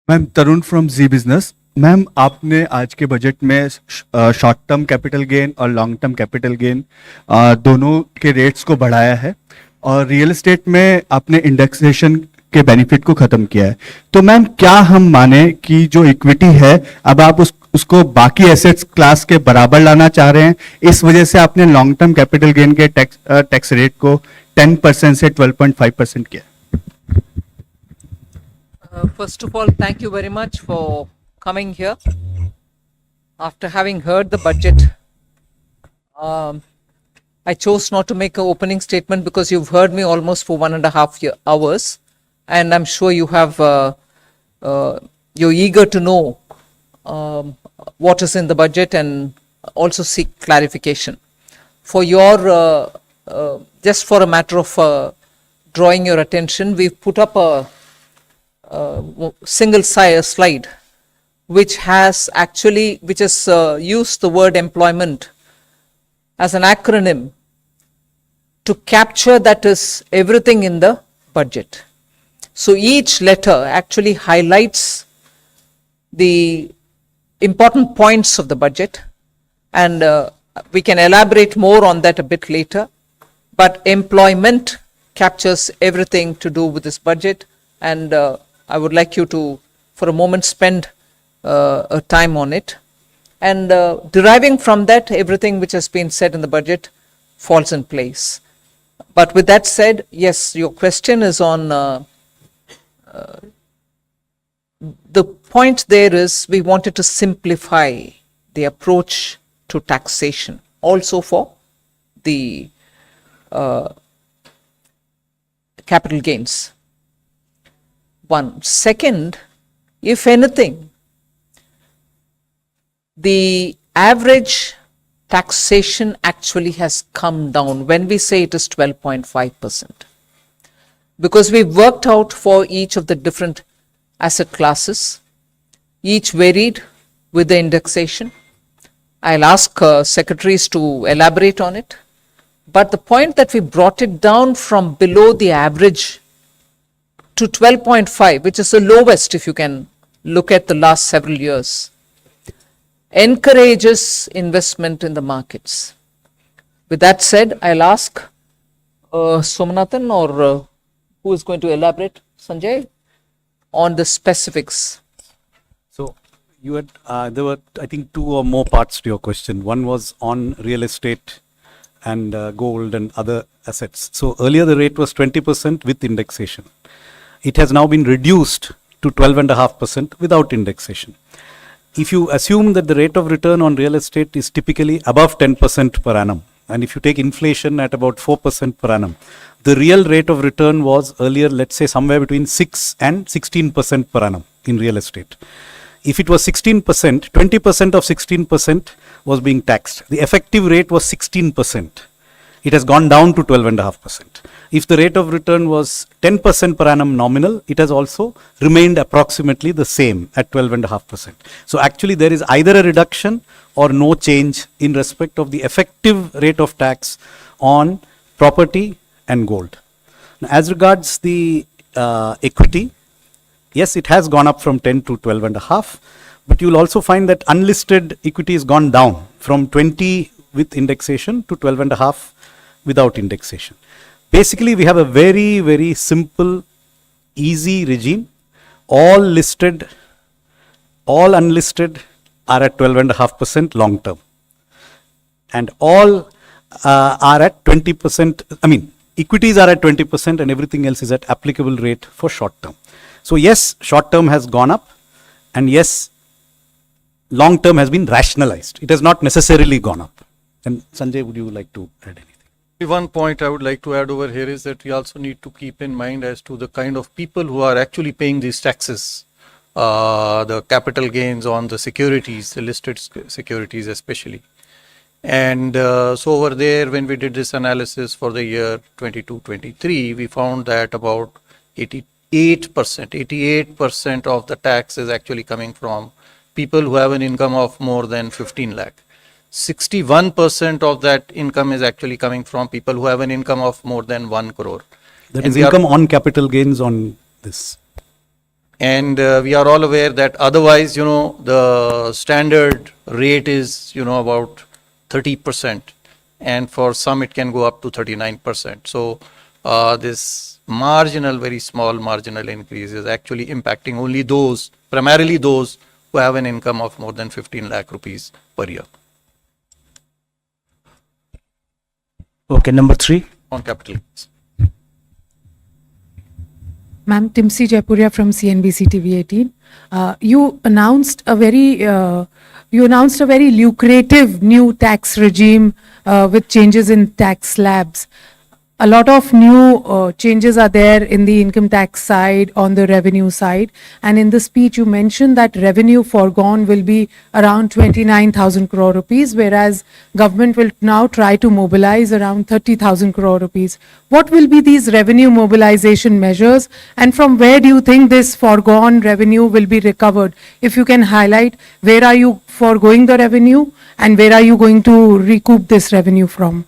Ma'am Tarun from Zee Business. Ma'am आपने आज के बजट में शॉर्ट टर्म कैपिटल गेन और लॉन्ग टर्म कैपिटल गेन दोनों के रेट्स को बढ़ाया है और रियल एस्टेट में आपने इंडेक्सेशन के बेनिफिट को खत्म किया है। तो मैम क्या हम माने कि जो इक्विटी है अब आप उसको बाकी एसेट्स क्लास के बराबर लाना चाह रहे हैं, इस वजह से आपने लॉन्ग टर्म कैपिटल गेन के टैक्स रेट को 10% से 12.5% किया? First of all, thank you very much for coming here. After having heard the budget, I chose not to make an opening statement because you've heard me almost for 1.5 hours, and I'm sure you have you're eager to know what is in the budget and also seek clarification. For your just for a matter of drawing your attention, we've put up a single slide which has used the word employment as an acronym to capture that is everything in the budget. So each letter actually highlights the important points of the budget, and we can elaborate more on that a bit later. But employment captures everything to do with this budget, and I would like you to, for a moment, spend a time on it. And deriving from that, everything which has been said in the budget falls in place. But with that said, yes, your question is on the point there is we wanted to simplify the approach to taxation also for the capital gains. One. Second, if anything, the average taxation actually has come down when we say it is 12.5%. Because we worked out for each of the different asset classes, each varied with the indexation. I'll ask secretaries to elaborate on it. But the point that we brought it down from below the average to 12.5, which is the lowest if you can look at the last several years, encourages investment in the markets. With that said, I'll ask Somanathan or who is going to elaborate, Sanjay, on the specifics. So you had there were, I think, two or more parts to your question. One was on real estate and gold and other assets. So earlier the rate was 20% with indexation. It has now been reduced to 12.5% without indexation. If you assume that the rate of return on real estate is typically above 10% per annum, and if you take inflation at about 4% per annum, the real rate of return was earlier, let's say, somewhere between 6 and 16% per annum in real estate. If it was 16%, 20% of 16% was being taxed. The effective rate was 16%. It has gone down to 12.5%. If the rate of return was 10% per annum nominal, it has also remained approximately the same at 12.5%. So actually there is either a reduction or no change in respect of the effective rate of tax on property and gold. Now, as regards the equity, yes, it has gone up from 10 to 12.5, but you will also find that unlisted equity has gone down from 20 with indexation to 12.5 without indexation. Basically, we have a very, very simple, easy regime. All listed, all unlisted are at 12.5% long term. And all are at 20%, equities are at 20% and everything else is at applicable rate for short term. So yes, short term has gone up, and yes, long term has been rationalized. It has not necessarily gone up. And Sanjay, would you like to add anything? One point I would like to add over here is that we also need to keep in mind as to the kind of people who are actually paying these taxes, the capital gains on the securities, the listed securities especially. And so over there, when we did this analysis for the year 22-23, we found that about 88% of the tax is actually coming from people who have an income of more than 15 lakh. 61% of that income is actually coming from people who have an income of more than 1 crore. That is income on capital gains on this. And we are all aware that otherwise, the standard rate is, about 30%. And for some, it can go up to 39%. So this marginal, very small marginal increase is actually impacting only those, primarily those who have an income of more than 15 lakh rupees per year Okay, number 3. on capital gains. Ma'am, Timsi Jaipuria from CNBC TV 18. You announced a very lucrative new tax regime with changes in tax slabs. A lot of new changes are there in the income tax side, on the revenue side. And in the speech, you mentioned that revenue foregone will be around 29,000 crore rupees, whereas government will now try to mobilize around 30,000 crore rupees. What will be these revenue mobilization measures, and from where do you think this foregone revenue will be recovered? If you can highlight, where are you foregoing the revenue and where are you going to recoup this revenue from?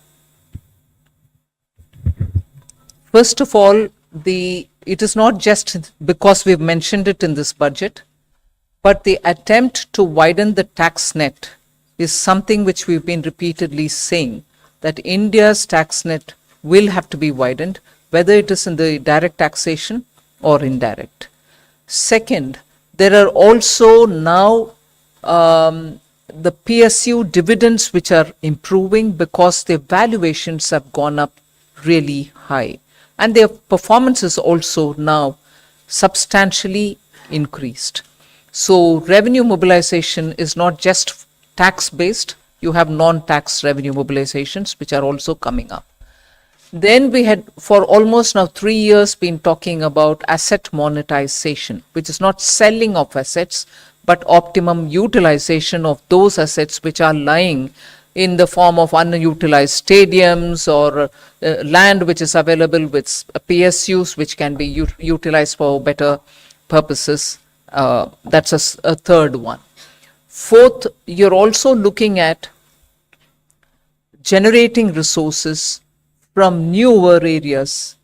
First of all, it is not just because we've mentioned it in this budget, but the attempt to widen the tax net is something which we've been repeatedly saying, that India's tax net will have to be widened, whether it is in the direct taxation or indirect. Second, there are also now the PSU dividends which are improving because their valuations have gone up really high. And their performance is also now substantially increased. So revenue mobilization is not just tax based, you have non-tax revenue mobilizations which are also coming up. Then we had for almost now 3 years been talking about asset monetization, which is not selling of assets, but optimum utilization of those assets which are lying in the form of unutilized stadiums or land which is available with PSUs which can be utilized for better purposes. That's a third one. Fourth, you're also looking at generating resources from newer areas.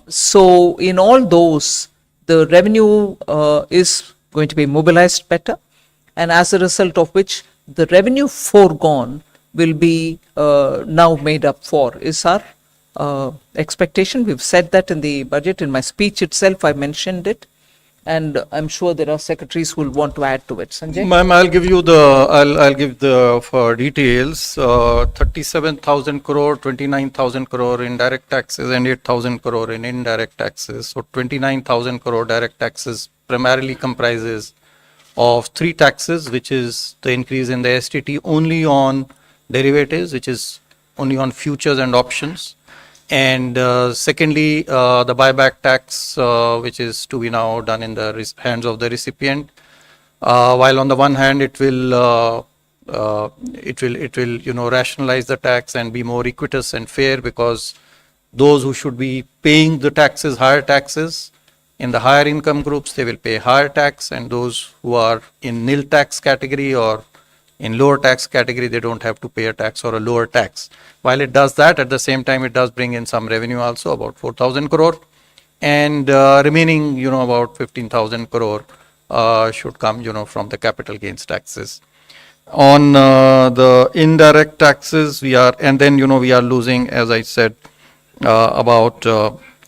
So in all those, the revenue is going to be mobilized better, and as a result of which the revenue foregone will be now made up for, is our expectation. We've said that in the budget. In my speech itself, I mentioned it, and I'm sure there are secretaries who will want to add to it. Sanjay? Ma'am, I'll give the for details. 37,000 crore, 29,000 crore in direct taxes and 8,000 crore in indirect taxes. So 29,000 crore direct taxes primarily comprises of 3 taxes, which is the increase in the STT only on derivatives, which is only on futures and options. And secondly, the buyback tax, which is to be now done in the hands of the recipient. While on the one hand, it will rationalize the tax and be more equitous and fair, because those who should be paying the taxes, higher taxes, in the higher income groups, they will pay higher tax, and those who are in nil tax category or in lower tax category, they don't have to pay a tax or a lower tax. While it does that, at the same time, it does bring in some revenue also, about 4,000 crore, and remaining, about 15,000 crore should come, from the capital gains taxes. On the indirect taxes, we are losing, as I said, about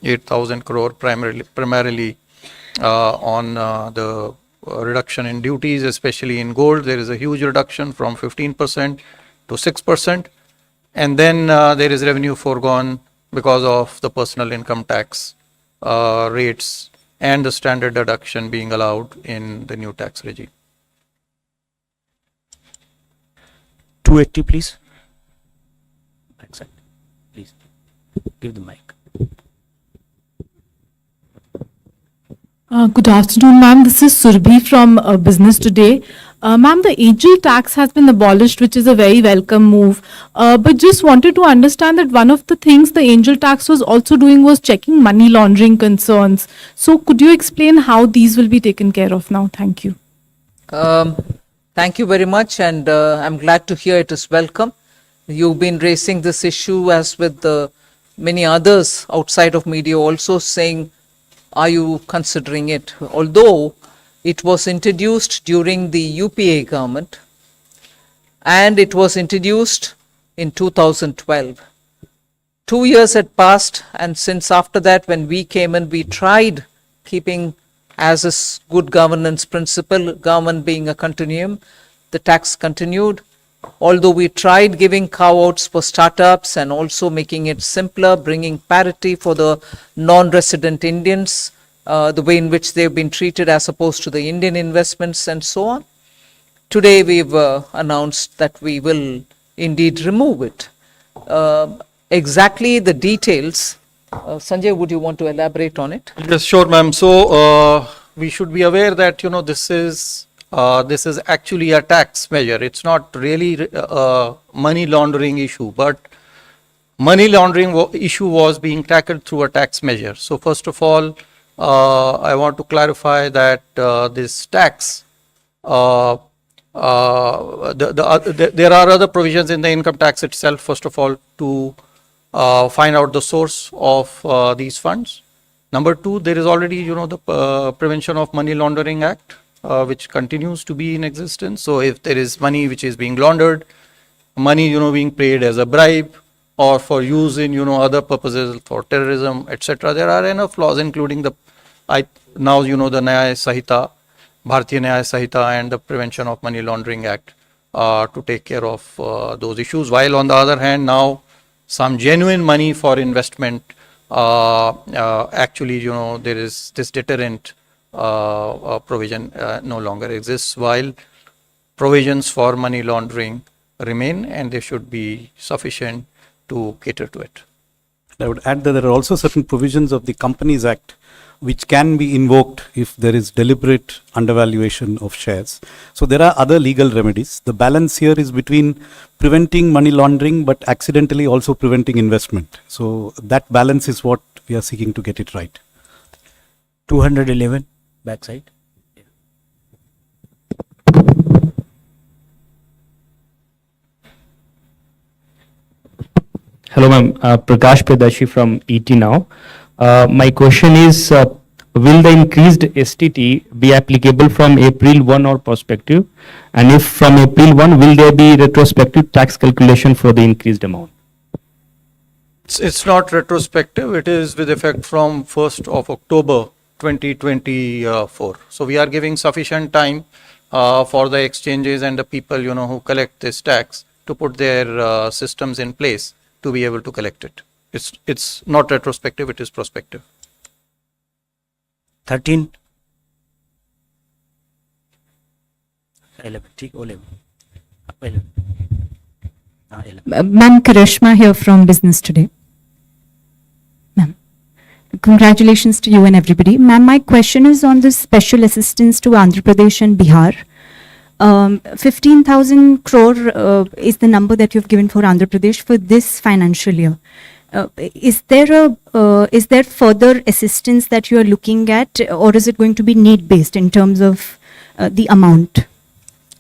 8,000 crore primarily on the reduction in duties, especially in gold. There is a huge reduction from 15% to 6%. And then there is revenue foregone because of the personal income tax rates and the standard deduction being allowed in the new tax regime. 280, please. Exactly. Please give the mic. Good afternoon, ma'am. This is Surbhi from Business Today. Ma'am, the angel tax has been abolished, which is a very welcome move. But just wanted to understand that one of the things the angel tax was also doing was checking money laundering concerns. So could you explain how these will be taken care of now? Thank you. Thank you very much, and I'm glad to hear it is welcome. You've been raising this issue as with many others outside of media also, saying are you considering it? Although it was introduced during the UPA government and it was introduced in 2012. 2 years had passed, and since after that, when we came in, we tried keeping as is good governance principle, government being a continuum, the tax continued. Although we tried giving carve-outs for startups and also making it simpler, bringing parity for the non-resident Indians, the way in which they've been treated as opposed to the Indian investments and so on. Today we've announced that we will indeed remove it. Exactly the details, Sanjay, would you want to elaborate on it? Yes, sure, ma'am. So we should be aware that this is actually a tax measure. It's not really a money laundering issue, but money laundering issue was being tackled through a tax measure. So first of all, I want to clarify that this tax, there are other provisions in the income tax itself. First of all, to find out the source of these funds. Number two, there is already, the Prevention of Money Laundering Act, which continues to be in existence. So if there is money which is being laundered, money, being paid as a bribe or for use in, other purposes for terrorism, etc., there are enough laws, including the Nyaya Sahita, Bharatiya Nyaya Sahita and the Prevention of Money Laundering Act to take care of those issues. While on the other hand, now some genuine money for investment, actually, there is this deterrent provision no longer exists, while provisions for money laundering remain, and they should be sufficient to cater to it. I would add that there are also certain provisions of the Companies Act which can be invoked if there is deliberate undervaluation of shares. So there are other legal remedies. The balance here is between preventing money laundering but accidentally also preventing investment. So that balance is what we are seeking to get it right. 211, backside. Hello, ma'am. Prakash Pedashi from ET Now. My question is, will the increased STT be applicable from April 1 or prospective? And if from April 1, will there be retrospective tax calculation for the increased amount? It's not retrospective. It is with effect from 1st of October 2024. So we are giving sufficient time for the exchanges and the people, who collect this tax to put their systems in place to be able to collect it. It's not retrospective, it is prospective. 13. 11. ठीक 11. 11. 11. Ma'am, Karishma here from Business Today. Ma'am, congratulations to you and everybody. Ma'am, my question is on the special assistance to Andhra Pradesh and Bihar. 15,000 crore is the number that you've given for Andhra Pradesh for this financial year. Is there further assistance that you are looking at, or is it going to be need-based in terms of the amount?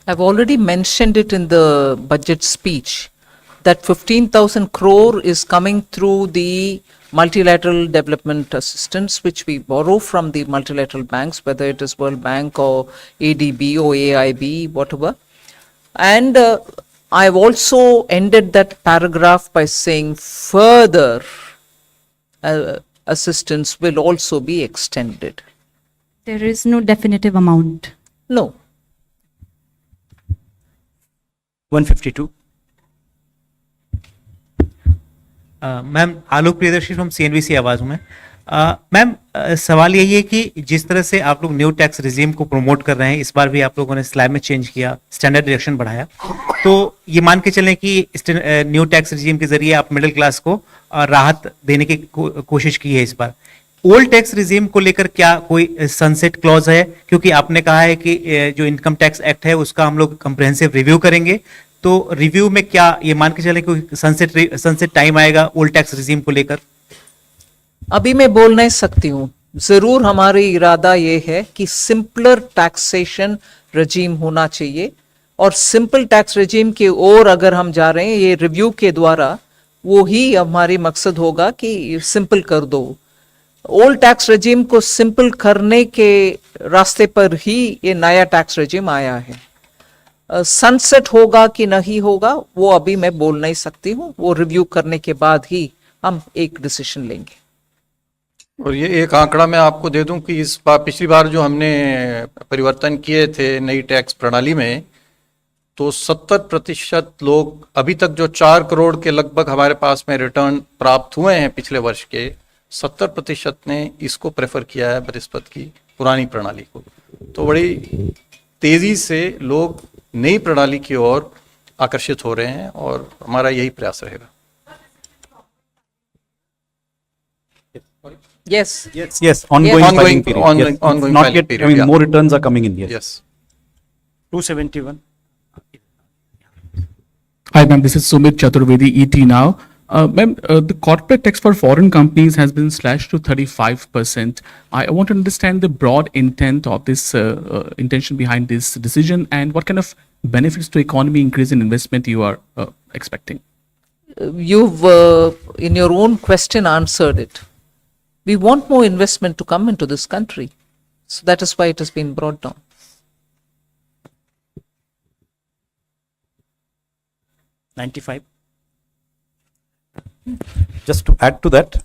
I've already mentioned it in the budget speech that 15,000 crore is coming through the multilateral development assistance, which we borrow from the multilateral banks, whether it is World Bank or ADB or AIB, whatever. And I've also ended that paragraph by saying further assistance will also be extended. There is no definitive amount. No. 152. Ma'am Alok Priyadarshi from CNBC आवाज में। Ma'am सवाल यही है कि जिस तरह से आप लोग न्यू टैक्स रिजीम को प्रमोट कर रहे हैं, इस बार भी आप लोगों ने स्लैब में चेंज किया, स्टैंडर्ड डिडक्शन बढ़ाया, तो ये मान के चलें कि न्यू टैक्स रिजीम के जरिए आप मिडिल क्लास को राहत देने की कोशिश की है। इस बार ओल्ड टैक्स रिजीम को लेकर क्या कोई सनसेट क्लॉज है? क्योंकि आपने कहा है कि जो इनकम टैक्स एक्ट है उसका हम लोग कंप्रिहेंसिव रिव्यू करेंगे, तो रिव्यू में क्या ये मान के चले कोई सनसेट टाइम आएगा ओल्ड टैक्स रिजीम को लेकर? अभी मैं बोल नहीं सकती हूँ। जरूर हमारी इरादा ये है कि सिंपलर टैक्सेशन रजीम होना चाहिए, और सिंपल टैक्स रजीम की ओर अगर हम जा रहे हैं ये रिव्यू के द्वारा, वो ही हमारी मकसद होगा कि सिंपल कर दो। ओल्ड टैक्स रेजिम को सिंपल करने के रास्ते पर ही ये नया टैक्स रेजिम आया है। सनसेट होगा कि नहीं होगा वो अभी मैं बोल नहीं सकती हूँ, वो रिव्यू करने के बाद ही हम एक डिसीजन लेंगे। और ये एक आंकड़ा मैं आपको दे दूं कि इस बार पिछली बार जो हमने परिवर्तन किए थे नई टैक्स प्रणाली में, तो 70% लोग अभी तक जो 4 करोड़ के लगभग हमारे पास में रिटर्न प्राप्त हुए हैं पिछले वर्ष के, 70% ने इसको प्रेफर किया है बृहस्पत की पुरानी प्रणाली को। तो बड़ी तेजी से लोग नई प्रणाली की ओर आकर्षित हो रहे हैं और हमारा यही प्रयास रहेगा। Yes. Yes, ongoing Yes. filing period. Ongoing- Yes, ongoing not filing yet, period, I mean, yeah. more returns are coming in, yes. Yes. 271. Hi, ma'am. This is Sumit Chaturvedi, ET Now. Ma'am, the corporate tax for foreign companies has been slashed to 35%. I want to understand the broad intent of this intention behind this decision, and what kind of benefits to economy increase in investment you are expecting. You've, in your own question, answered it. We want more investment to come into this country. So that is why it has been brought down. $95. Just to add to that,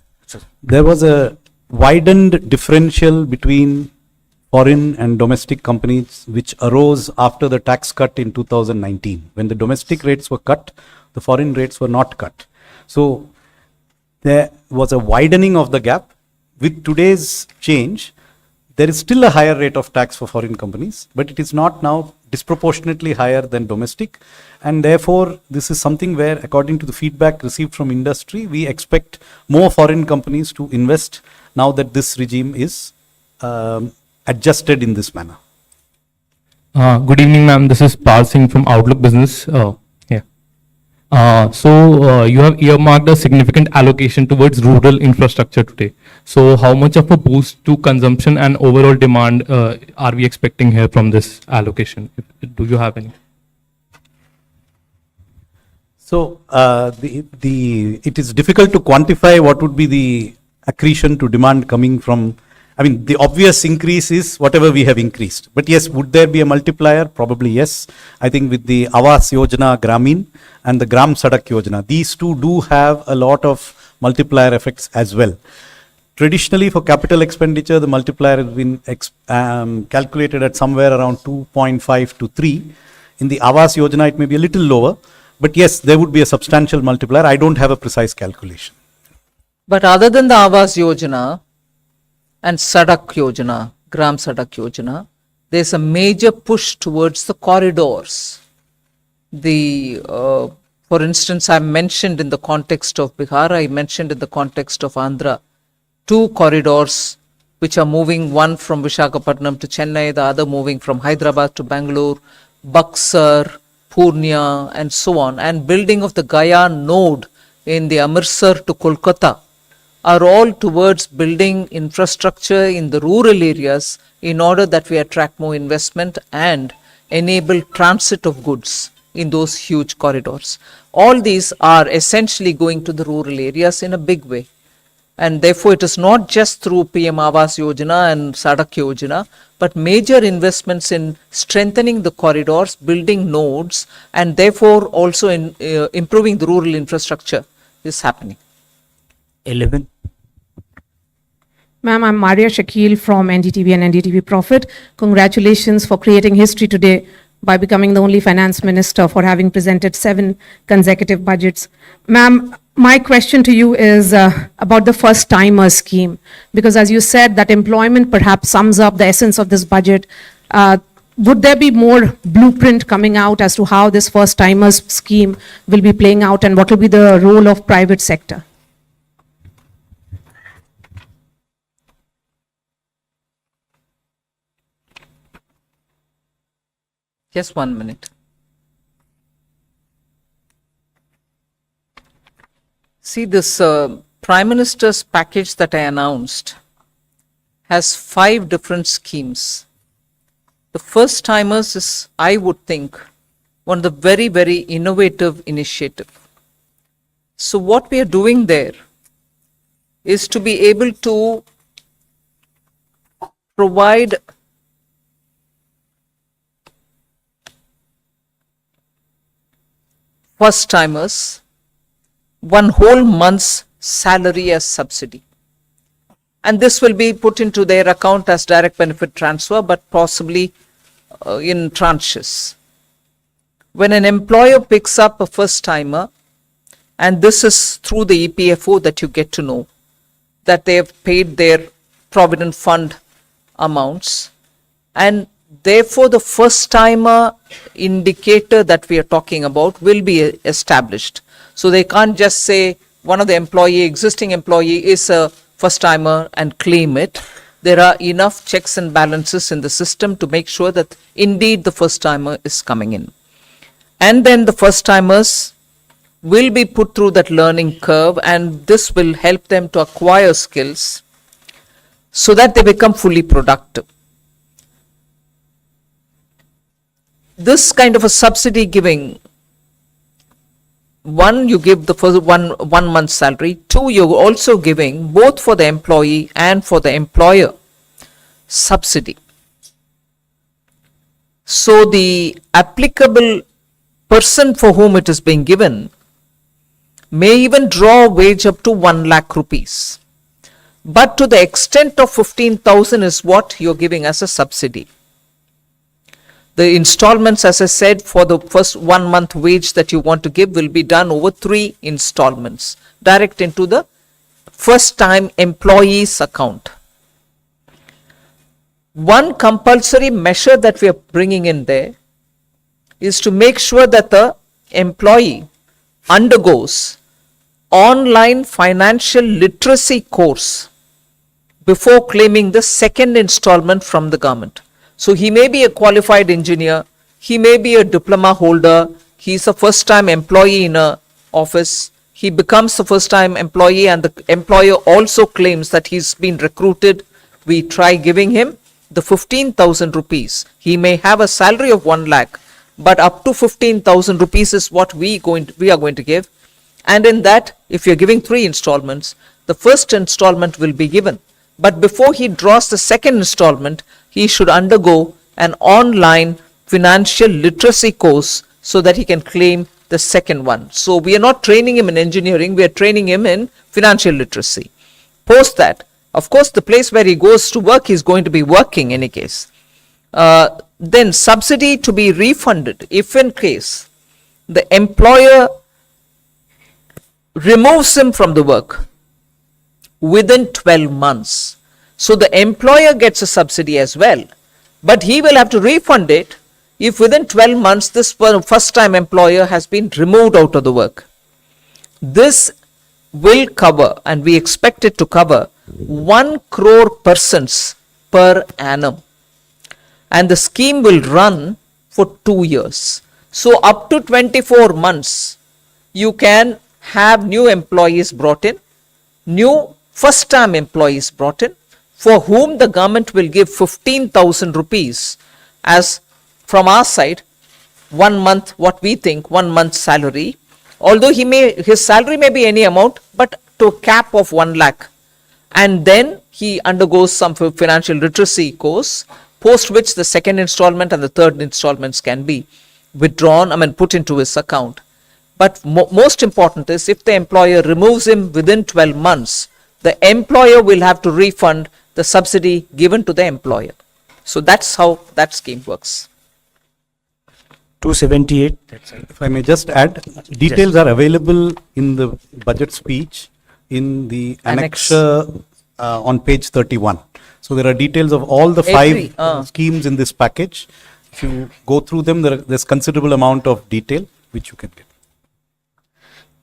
there was a widened differential between foreign and domestic companies which arose after the tax cut in 2019. When the domestic rates were cut, the foreign rates were not cut. So there was a widening of the gap. With today's change, there is still a higher rate of tax for foreign companies, but it is not now disproportionately higher than domestic. And therefore, this is something where, according to the feedback received from industry, we expect more foreign companies to invest now that this regime is adjusted in this manner. Good evening, ma'am. This is Pal Singh from Outlook Business. You have earmarked a significant allocation towards rural infrastructure today. So how much of a boost to consumption and overall demand are we expecting here from this allocation? Do you have any? So it is difficult to quantify what would be the accretion to demand coming from. I mean, the obvious increase is whatever we have increased. But yes, would there be a multiplier? Probably yes. I think with the Awas Yojana Gramin and the Gram Sadak Yojana, these two do have a lot of multiplier effects as well. Traditionally, for capital expenditure, the multiplier has been calculated at somewhere around 2.5 to 3. In the Awas Yojana, it may be a little lower. But yes, there would be a substantial multiplier. I don't have a precise calculation. But other than the Awas Yojana and Sadak Yojana, Gram Sadak Yojana, there's a major push towards the corridors. For instance, I mentioned in the context of Bihar, I mentioned in the context of Andhra, 2 corridors which are moving, one from Visakhapatnam to Chennai, the other moving from Hyderabad to Bangalore, Buxar, Purnia, and so on, and building of the Gaya node in the Amritsar to Kolkata are all towards building infrastructure in the rural areas in order that we attract more investment and enable transit of goods in those huge corridors. All these are essentially going to the rural areas in a big way. And therefore, it is not just through PM Awas Yojana and Sadak Yojana, but major investments in strengthening the corridors, building nodes, and therefore also in improving the rural infrastructure is happening. 11. Ma'am, I'm Maria Shakil from NDTV and NDTV Profit. Congratulations for creating history today by becoming the only finance minister for having presented 7 consecutive budgets. Ma'am, my question to you is about the first timer scheme, because as you said, that employment perhaps sums up the essence of this budget. Would there be more blueprint coming out as to how this first timers scheme will be playing out, and what will be the role of private sector? Just 1 minute. See, this Prime Minister's package that I announced has 5 different schemes. The first timers is, I would think, one of the very, very innovative initiative. So what we are doing there is to be able to provide first timers one whole month's salary as subsidy. And this will be put into their account as direct benefit transfer, but possibly in tranches. When an employer picks up a first timer, and this is through the EPFO that you get to know that they have paid their provident fund amounts, and therefore the first timer indicator that we are talking about will be established. So they can't just say one of the existing employee is a first timer and claim it. There are enough checks and balances in the system to make sure that indeed the first timer is coming in. And then the first timers will be put through that learning curve, and this will help them to acquire skills so that they become fully productive. This kind of a subsidy giving, one, you give the first one month's salary. Two, you're also giving both for the employee and for the employer subsidy. So the applicable person for whom it is being given may even draw a wage up to 1 lakh rupees. But to the extent of 15,000 is what you're giving as a subsidy. The installments, as I said, for the first 1 month wage that you want to give will be done over 3 installments, direct into the first time employee's account. One compulsory measure that we are bringing in there is to make sure that the employee undergoes online financial literacy course before claiming the second installment from the government. So he may be a qualified engineer, he may be a diploma holder, he's a first time employee in a office, he becomes a first time employee and the employer also claims that he's been recruited. We try giving him the 15,000 rupees. He may have a salary of 1 lakh, but up to 15,000 rupees is what we are going to give. And in that, if you're giving 3 installments, the first installment will be given. But before he draws the second installment, he should undergo an online financial literacy course so that he can claim the second one. So we are not training him in engineering, we are training him in financial literacy. Post that, of course, the place where he goes to work, he's going to be working in any case. Then subsidy to be refunded if in case the employer removes him from the work within 12 months. So the employer gets a subsidy as well, but he will have to refund it if within 12 months this first time employer has been removed out of the work. This will cover, and we expect it to cover, 1 crore persons per annum. And the scheme will run for 2 years. So up to 24 months, you can have new employees brought in, new first time employees brought in, for whom the government will give 15,000 rupees as from our side, 1 month, what we think, 1 month's salary. Although his salary may be any amount, but to a cap of 1 lakh. And then he undergoes some financial literacy course, post which the second installment and the third installments can be withdrawn, put into his account. But most important is if the employer removes him within 12 months, the employer will have to refund the subsidy given to the employer. So that's how that scheme works. 278. That's it. If I may just add, details are available in the budget speech in the Annex. annexure on page 31. So there are details of all the 5 schemes in this package. If you go through them, there's considerable amount of detail which you can get.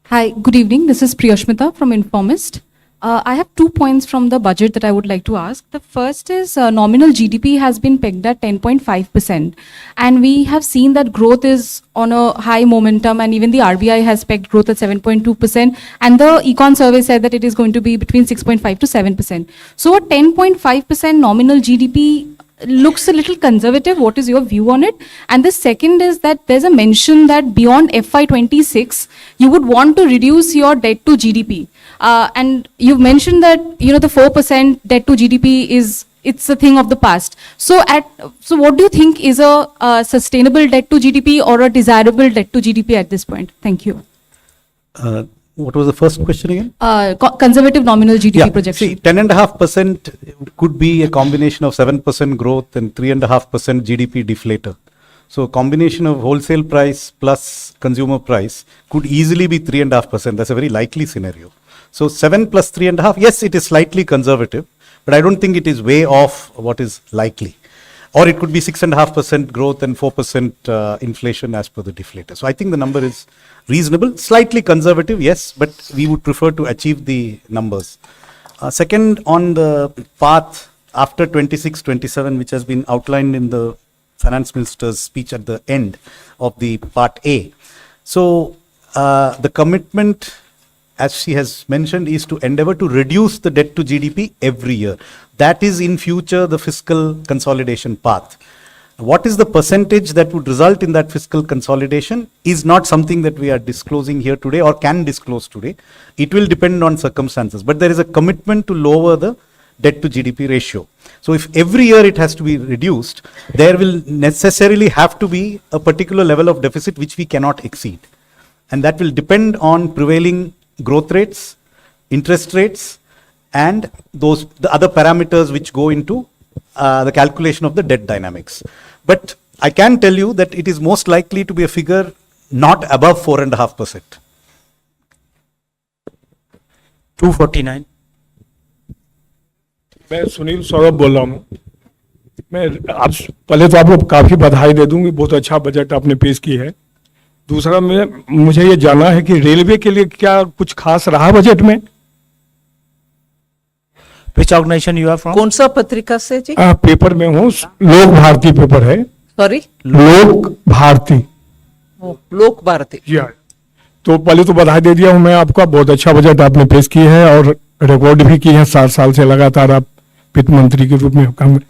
Hi, good evening. This is Priyashmita from Informist. I have 2 points from the budget that I would like to ask. The first is nominal GDP has been pegged at 10.5%, and we have seen that growth is on a high momentum, and even the RBI has pegged growth at 7.2%, and the Econ survey said that it is going to be between 6.5 to 7%. So a 10.5% nominal GDP looks a little conservative. What is your view on it? And the second is that there's a mention that beyond FY26, you would want to reduce your debt to GDP. And you've mentioned that, the 4% debt to GDP is it's a thing of the past. So what do you think is a sustainable debt to GDP or a desirable debt to GDP at this point? Thank you. What was the first question again? Conservative nominal GDP projection. See, 10.5% could be a combination of 7% growth and 3.5% GDP deflator. So a combination of wholesale price plus consumer price could easily be 3.5%. That's a very likely scenario. So 7 plus 3.5, yes, it is slightly conservative, but I don't think it is way off what is likely. Or it could be 6.5% growth and 4% inflation as per the deflator. So I think the number is reasonable, slightly conservative, yes, but we would prefer to achieve the numbers. Second, on the path after 26-27, which has been outlined in the Finance Minister's speech at the end of the part A. So the commitment, as she has mentioned, is to endeavor to reduce the debt to GDP every year. That is in future the fiscal consolidation path. What is the percentage that would result in that fiscal consolidation is not something that we are disclosing here today or can disclose today. It will depend on circumstances, but there is a commitment to lower the debt to GDP ratio. So if every year it has to be reduced, there will necessarily have to be a particular level of deficit which we cannot exceed. And that will depend on prevailing growth rates, interest rates, and the other parameters which go into the calculation of the debt dynamics. But I can tell you that it is most likely to be a figure not above 4.5%. 249. मैं सुनील सौरभ बोल रहा हूँ। मैं आप पहले तो आपको काफी बधाई दे दूंगी, बहुत अच्छा बजट आपने पेश की है। दूसरा मुझे ये जानना है कि रेलवे के लिए क्या कुछ खास रहा बजट में? Which organization you are from? कौन सा पत्रिका से जी? पेपर में हूँ, लोक भारती पेपर है। सॉरी? लोक भारती। लोक भारती। जी हाँ। तो पहले तो बधाई दे दिया हूँ मैं आपका, बहुत अच्छा बजट आपने पेश की है और रिकॉर्ड भी की है, 7 साल से लगातार आप वित्त मंत्री के रूप में काम।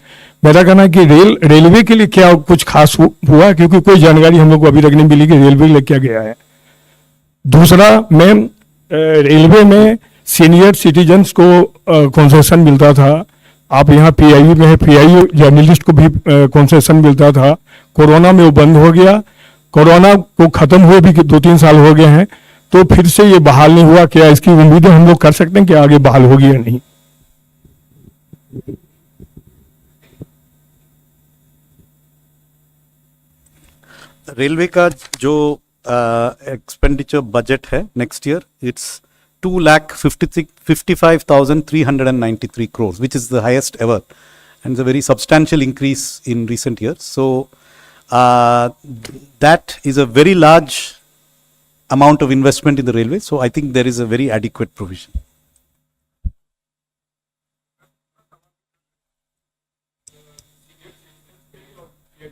मेरा कहना है कि रेलवे के लिए क्या कुछ खास हुआ, क्योंकि कोई जानकारी हम लोग को अभी तक नहीं मिली कि रेलवे के लिए क्या गया है। दूसरा, मैं रेलवे में सीनियर सिटीजन्स को कंसेशन मिलता था, आप यहाँ पीआईयू में है, पीआईयू जर्नलिस्ट को भी कंसेशन मिलता था। कोरोना में वो बंद हो गया, कोरोना को खत्म हुए भी 2-3 साल हो गए हैं, तो फिर से ये बहाल नहीं हुआ। क्या इसकी उम्मीदें हम लोग कर सकते हैं कि आगे बहाल होगी या नहीं? रेलवे का जो एक्सपेंडिचर बजट है next year, it's 2,55,393 crores, which is the highest ever, and it's a very substantial increase in recent years. So that is a very large amount of investment in the railway. So I think there is a very adequate provision.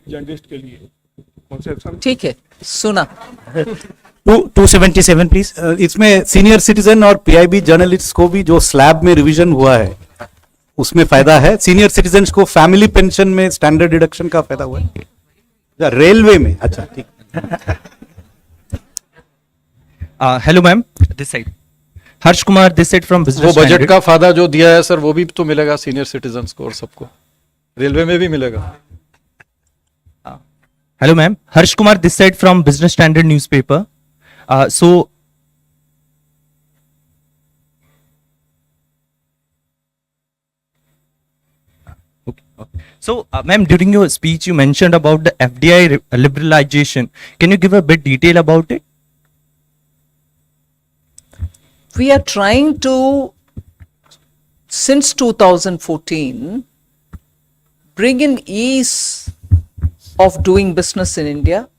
Journalist के लिए ठीक है, सुना। 277 please. इसमें senior citizen और PIB journalist को भी जो स्लैब में रिवीजन हुआ है उसमें फायदा है। सीनियर सिटीजन को फैमिली पेंशन में स्टैंडर्ड डिडक्शन का फायदा हुआ है, रेलवे में। अच्छा, ठीक। Hello ma'am, this side Harsh Kumar, this side from business. वो बजट का फायदा जो दिया है सर, वो भी तो मिलेगा सीनियर सिटीजन्स को और सबको, रेलवे में भी मिलेगा। Hello ma'am, Harsh Kumar this side from Business Standard newspaper. Ma'am, during your speech you mentioned about the FDI liberalization. Can you give a bit detail about it? We are trying to, since 2014, bring in ease of doing business in India,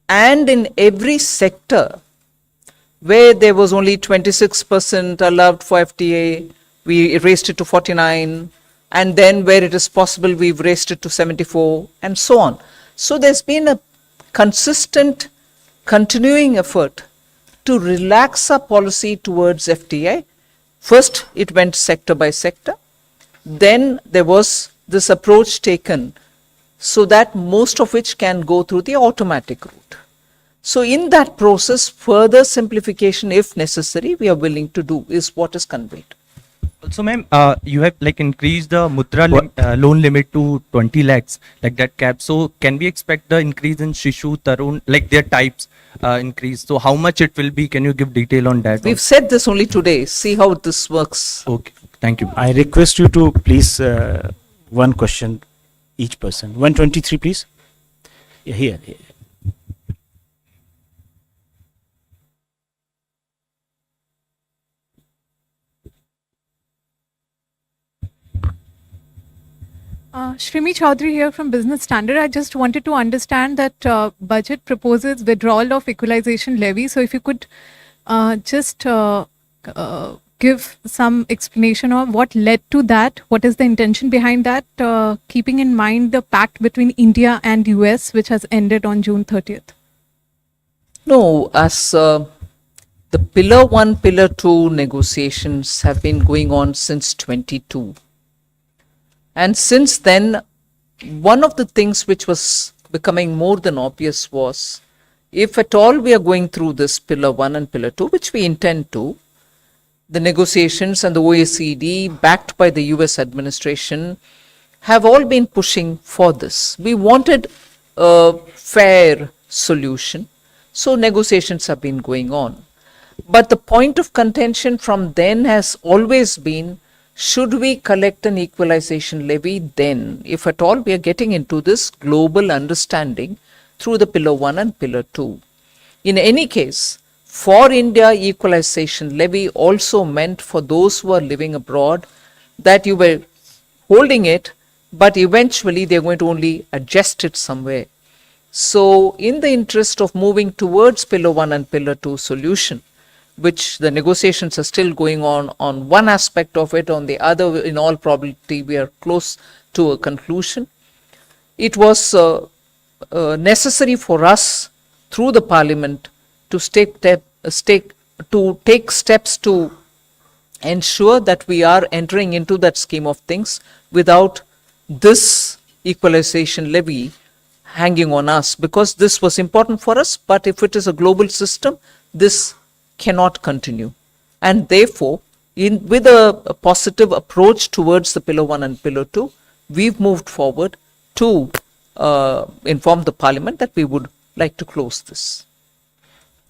and in every sector where there was only 26% allowed for FTA, we raised it to 49, and then where it is possible, we've raised it to 74, and so on. So there's been a consistent, continuing effort to relax our policy towards FTA. First, it went sector by sector. Then there was this approach taken so that most of which can go through the automatic route. So in that process, further simplification, if necessary, we are willing to do, is what is conveyed. Also, ma'am, you have like increased the loan limit to 20 lakhs, like that cap. So, can we expect the increase in Shishu, Tarun, like their types increase? So, how much it will be? Can you give detail on that? We've said this only today. See how this works. Okay, thank you. I request you to please one question each person. 123, please. Yeah, here. Shrimi Chaudhary here from Business Standard. I just wanted to understand that budget proposes withdrawal of equalization levy. So if you could just give some explanation of what led to that, what is the intention behind that, keeping in mind the pact between India and US, which has ended on June 30th. No, as the Pillar 1, Pillar 2 negotiations have been going on since 22. And since then, one of the things which was becoming more than obvious was, if at all we are going through this Pillar 1 and Pillar 2, which we intend to, the negotiations and the OECD, backed by the US administration, have all been pushing for this. We wanted a fair solution, so negotiations have been going on. But the point of contention from then has always been, should we collect an equalization levy then, if at all we are getting into this global understanding through the Pillar 1 and Pillar 2? In any case, for India, equalization levy also meant for those who are living abroad that you were holding it, but eventually they're going to only adjust it somewhere. So in the interest of moving towards Pillar 1 and Pillar 2 solution, which the negotiations are still going on one aspect of it, on the other, in all probability, we are close to a conclusion. It was necessary for us, through the Parliament, to take steps to ensure that we are entering into that scheme of things without this equalization levy hanging on us, because this was important for us. But if it is a global system, this cannot continue. And therefore, with a positive approach towards the Pillar 1 and Pillar 2, we've moved forward to inform the Parliament that we would like to close this.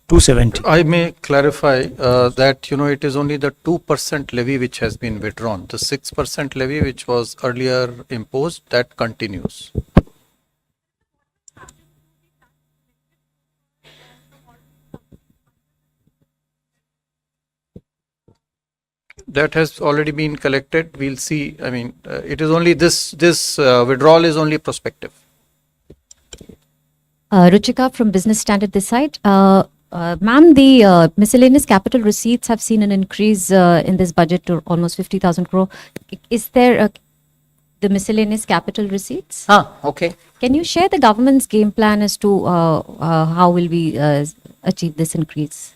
270. I may clarify that, it is only the 2% levy which has been withdrawn. The 6% levy which was earlier imposed, that continues. That has already been collected. We'll see. I mean, it is only this withdrawal is only prospective. Ruchika from Business Standard this side. Ma'am, the miscellaneous capital receipts have seen an increase in this budget to almost 50,000 crore. Is there the miscellaneous capital receipts? Okay. Can you share the government's game plan as to how will we achieve this increase?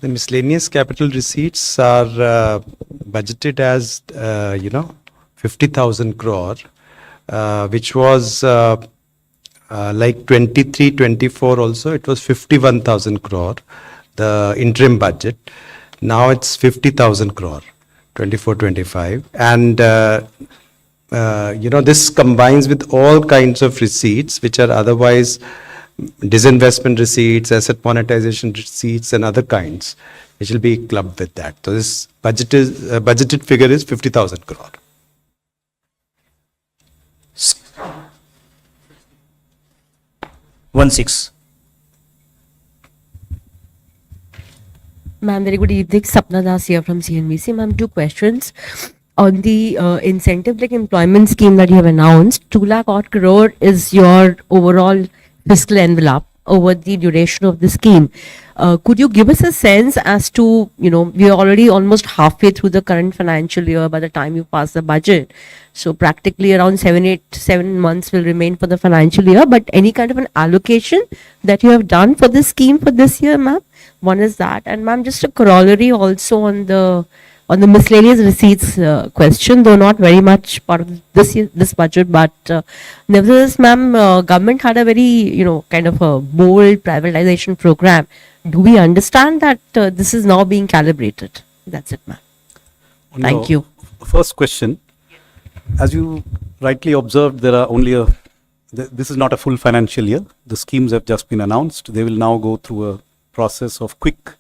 The miscellaneous capital receipts are budgeted as, 50,000 crore, which was like 23-24 also, it was 51,000 crore, the interim budget. Now it's 50,000 crore, 24-25. And, this combines with all kinds of receipts, which are otherwise disinvestment receipts, asset monetization receipts, and other kinds, which will be clubbed with that. So this budgeted figure is 50,000 crore. Ma'am, very good evening. Sapna Das here from CNBC. Ma'am, two questions. On the incentive-like employment scheme that you have announced, 2 lakh odd crore is your overall fiscal envelope over the duration of the scheme. Could you give us a sense as to, we are already almost halfway through the current financial year by the time you pass the budget. So practically around 7 months will remain for the financial year, but any kind of an allocation that you have done for this scheme for this year, ma'am? One is that. And ma'am, just a corollary also on the miscellaneous receipts question, though not very much part of this budget, but nevertheless, ma'am, government had a very, kind of a bold privatization program Do we understand that this is now being calibrated? That's it, ma'am. On Thank your you. First question, as you rightly observed, there are only this is not a full financial year. The schemes have just been announced. They will now go through a process of quick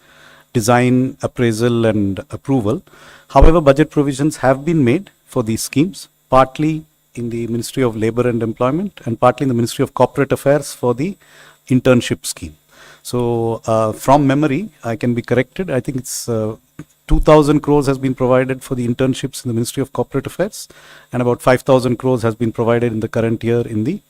design, appraisal and approval. However, budget provisions have been made for these schemes, partly in the Ministry of Labour and Employment and partly in the Ministry of Corporate Affairs for the internship scheme. So from memory, I can be corrected. I think it's 2,000 crores has been provided for the internships in the Ministry of Corporate Affairs, and about 5,000 crores has been provided in the current year in the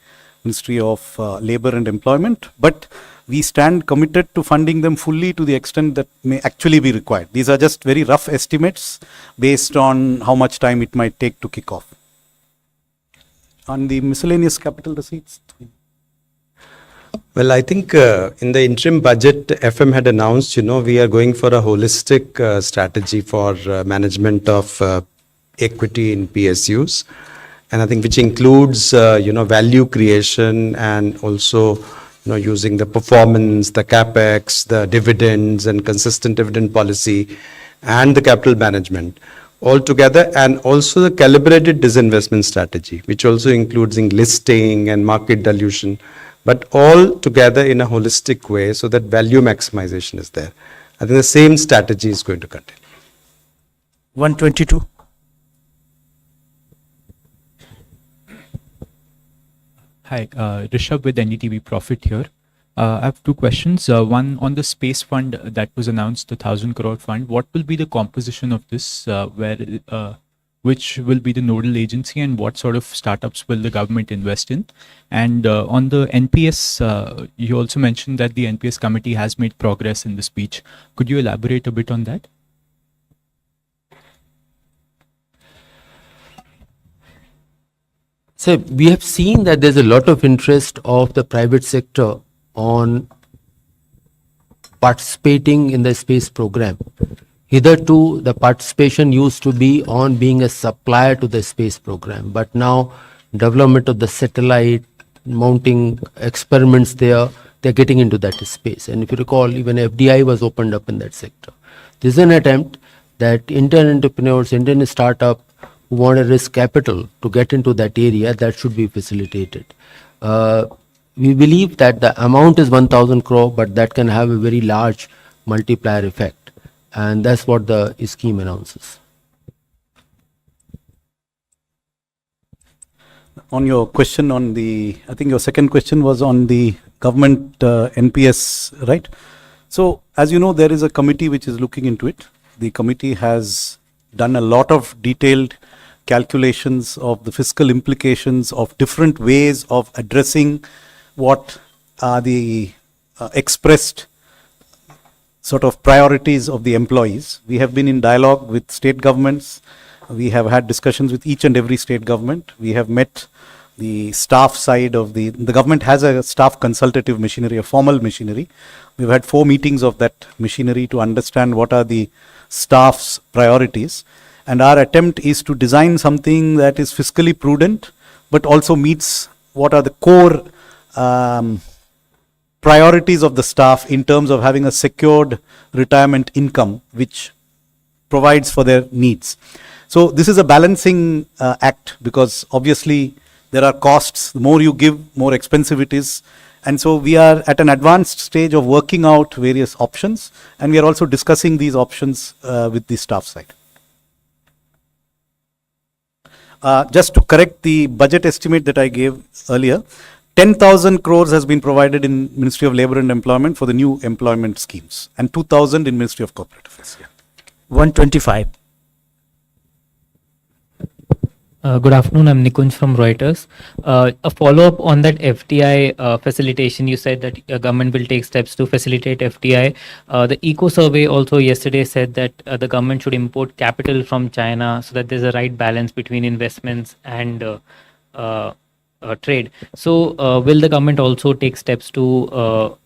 Ministry of Labour and Employment. But we stand committed to funding them fully to the extent that may actually be required. These are just very rough estimates based on how much time it might take to kick off. On the miscellaneous capital receipts. Well, I think in the interim budget, FM had announced, we are going for a holistic strategy for management of equity in PSUs. And I think which includes, value creation and also, using the performance, the capex, the dividends and consistent dividend policy and the capital management all together, and also the calibrated disinvestment strategy, which also includes listing and market dilution, but all together in a holistic way so that value maximization is there. I think the same strategy is going to continue. 122. Hi, Rishabh with NDTV Profit here. I have two questions. One on the space fund that was announced, the 1,000 crore fund. What will be the composition of this? Which will be the nodal agency, and what sort of startups will the government invest in? And on the NPS, you also mentioned that the NPS committee has made progress in the speech. Could you elaborate a bit on that? So we have seen that there's a lot of interest of the private sector on participating in the space program. Hitherto, the participation used to be on being a supplier to the space program, but now development of the satellite, mounting experiments there, they're getting into that space. And if you recall, even FDI was opened up in that sector. This is an attempt that Indian entrepreneurs, Indian startup who want to risk capital to get into that area, that should be facilitated. We believe that the amount is 1,000 crore, but that can have a very large multiplier effect. And that's what the scheme announces. On your question on I think your second question was on the government NPS, right? So as you know, there is a committee which is looking into it. The committee has done a lot of detailed calculations of the fiscal implications of different ways of addressing what are the expressed sort of priorities of the employees. We have been in dialogue with state governments. We have had discussions with each and every state government. We have met the staff side of the government has a staff consultative machinery, a formal machinery. We've had 4 meetings of that machinery to understand what are the staff's priorities. And our attempt is to design something that is fiscally prudent, but also meets what are the core priorities of the staff in terms of having a secured retirement income which provides for their needs. So this is a balancing act, because obviously there are costs. The more you give, more expensive it is. And so we are at an advanced stage of working out various options, and we are also discussing these options with the staff side. Just to correct the budget estimate that I gave earlier, 10,000 crores has been provided in Ministry of Labour and Employment for the new employment schemes, and 2,000 in Ministry of Corporate Affairs. Yeah. 125. Good afternoon, I'm Nikunj from Reuters. A follow-up on that FDI facilitation, you said that government will take steps to facilitate FDI. The Eco Survey also yesterday said that the government should import capital from China so that there's a right balance between investments and trade. So will the government also take steps to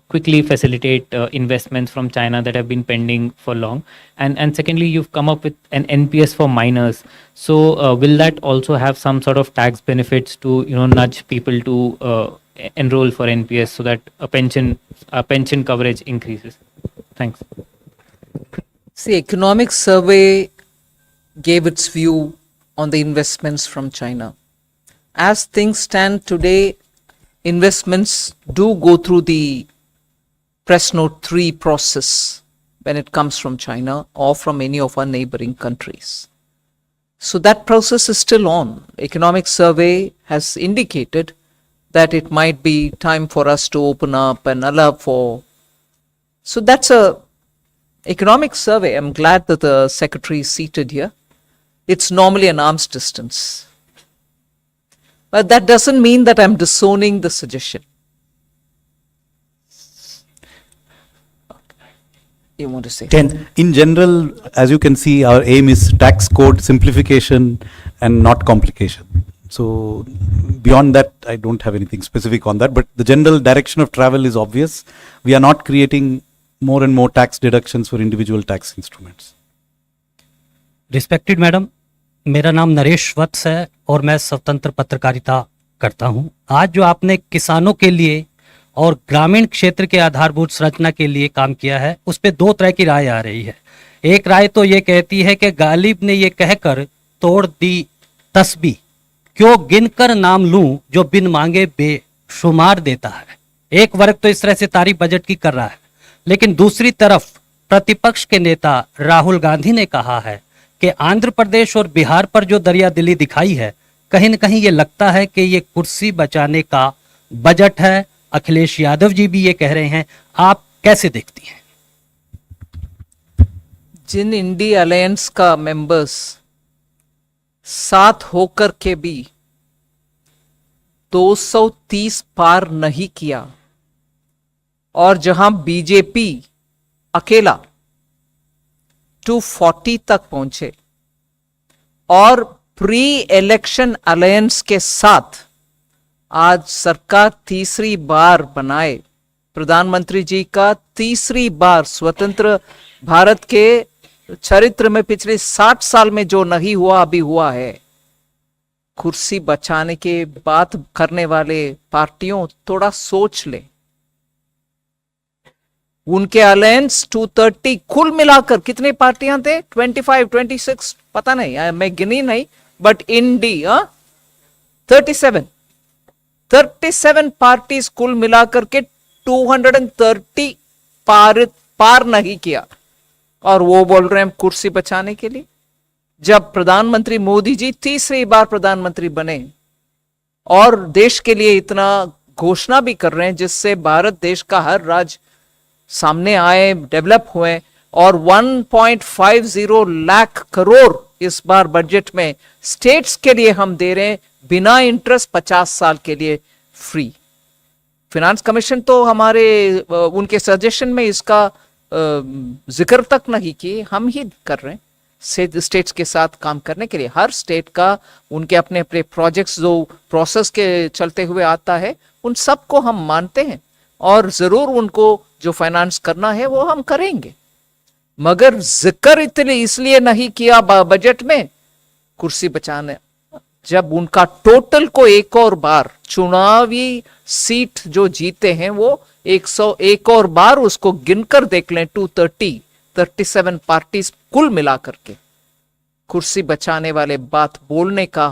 quickly facilitate investments from China that have been pending for long? And secondly, you've come up with an NPS for minors. So will that also have some sort of tax benefits to nudge people to enroll for NPS so that a pension coverage increases? Thanks. See, Economic Survey gave its view on the investments from China. As things stand today, investments do go through the Press Note 3 process when it comes from China or from any of our neighboring countries. So that process is still on. Economic Survey has indicated that it might be time for us to open up and allow for. So that's a Economic Survey. I'm glad that the secretary is seated here. It's normally an arm's distance. But that doesn't mean that I'm disowning the suggestion. You want to say? In general, as you can see, our aim is tax code simplification and not complication. So beyond that, I don't have anything specific on that, but the general direction of travel is obvious. We are not creating more and more tax deductions for individual tax instruments. Respected madam, मेरा नाम नरेश वत्स है और मैं स्वतंत्र पत्रकारिता करता हूं। आज जो आपने किसानों के लिए और ग्रामीण क्षेत्र के आधारभूत संरचना के लिए काम किया है, उस पे दो तरह की राय आ रही है। एक राय तो ये कहती है कि गालिब ने ये कहकर तोड़ दी तस्बीह, क्यों गिनकर नाम लूं जो बिन मांगे बेशुमार देता है। एक वर्ग तो इस तरह से तारीफ बजट की कर रहा है, लेकिन दूसरी तरफ प्रतिपक्ष के नेता राहुल गांधी ने कहा है कि आंध्र प्रदेश और बिहार पर जो दरिया दिली दिखाई है, कहीं न कहीं ये लगता है कि ये कुर्सी बचाने का बजट है। अखिलेश यादव जी भी ये कह रहे हैं, आप कैसे देखती हैं? जिन इंडी अलायंस का मेंबर्स साथ होकर के भी 230 पार नहीं किया और जहां बीजेपी अकेला 240 तक पहुंचे और प्री इलेक्शन अलायंस के साथ आज सरकार तीसरी बार बनाए, प्रधानमंत्री जी का तीसरी बार स्वतंत्र भारत के चरित्र में पिछले 60 साल में जो नहीं हुआ अभी हुआ है। कुर्सी बचाने के बात करने वाले पार्टियों थोड़ा सोच ले। उनके अलायंस 230 कुल मिलाकर कितनी पार्टियां थे? 25, 26 पता नहीं, मैं गिनी नहीं, बट इंडी 37 पार्टीज कुल मिलाकर के 230 पार नहीं किया और वो बोल रहे हैं कुर्सी बचाने के लिए। जब प्रधानमंत्री मोदी जी तीसरी बार प्रधानमंत्री बने और देश के लिए इतना घोषणा भी कर रहे हैं जिससे भारत देश का हर राज्य सामने आए, डेवलप हुए, और 1.50 लाख करोड़ इस बार बजट में स्टेट्स के लिए हम दे रहे हैं बिना इंटरेस्ट 50 साल के लिए फ्री। फिनांस कमीशन तो हमारे उनके सजेशन में इसका जिक्र तक नहीं किए, हम ही कर रहे हैं स्टेट्स के साथ काम करने के लिए। हर स्टेट का उनके अपने अपने प्रोजेक्ट्स जो प्रोसेस के चलते हुए आता है, उन सबको हम मानते हैं और जरूर उनको जो फाइनेंस करना है वो हम करेंगे, मगर जिक्र इसलिए नहीं किया बजट में कुर्सी बचाने। जब उनका टोटल को एक और बार चुनावी सीट जो जीते हैं वो 101 और बार उसको गिनकर देख लें, 37 पार्टीज कुल मिलाकर के कुर्सी बचाने वाले बात बोलने का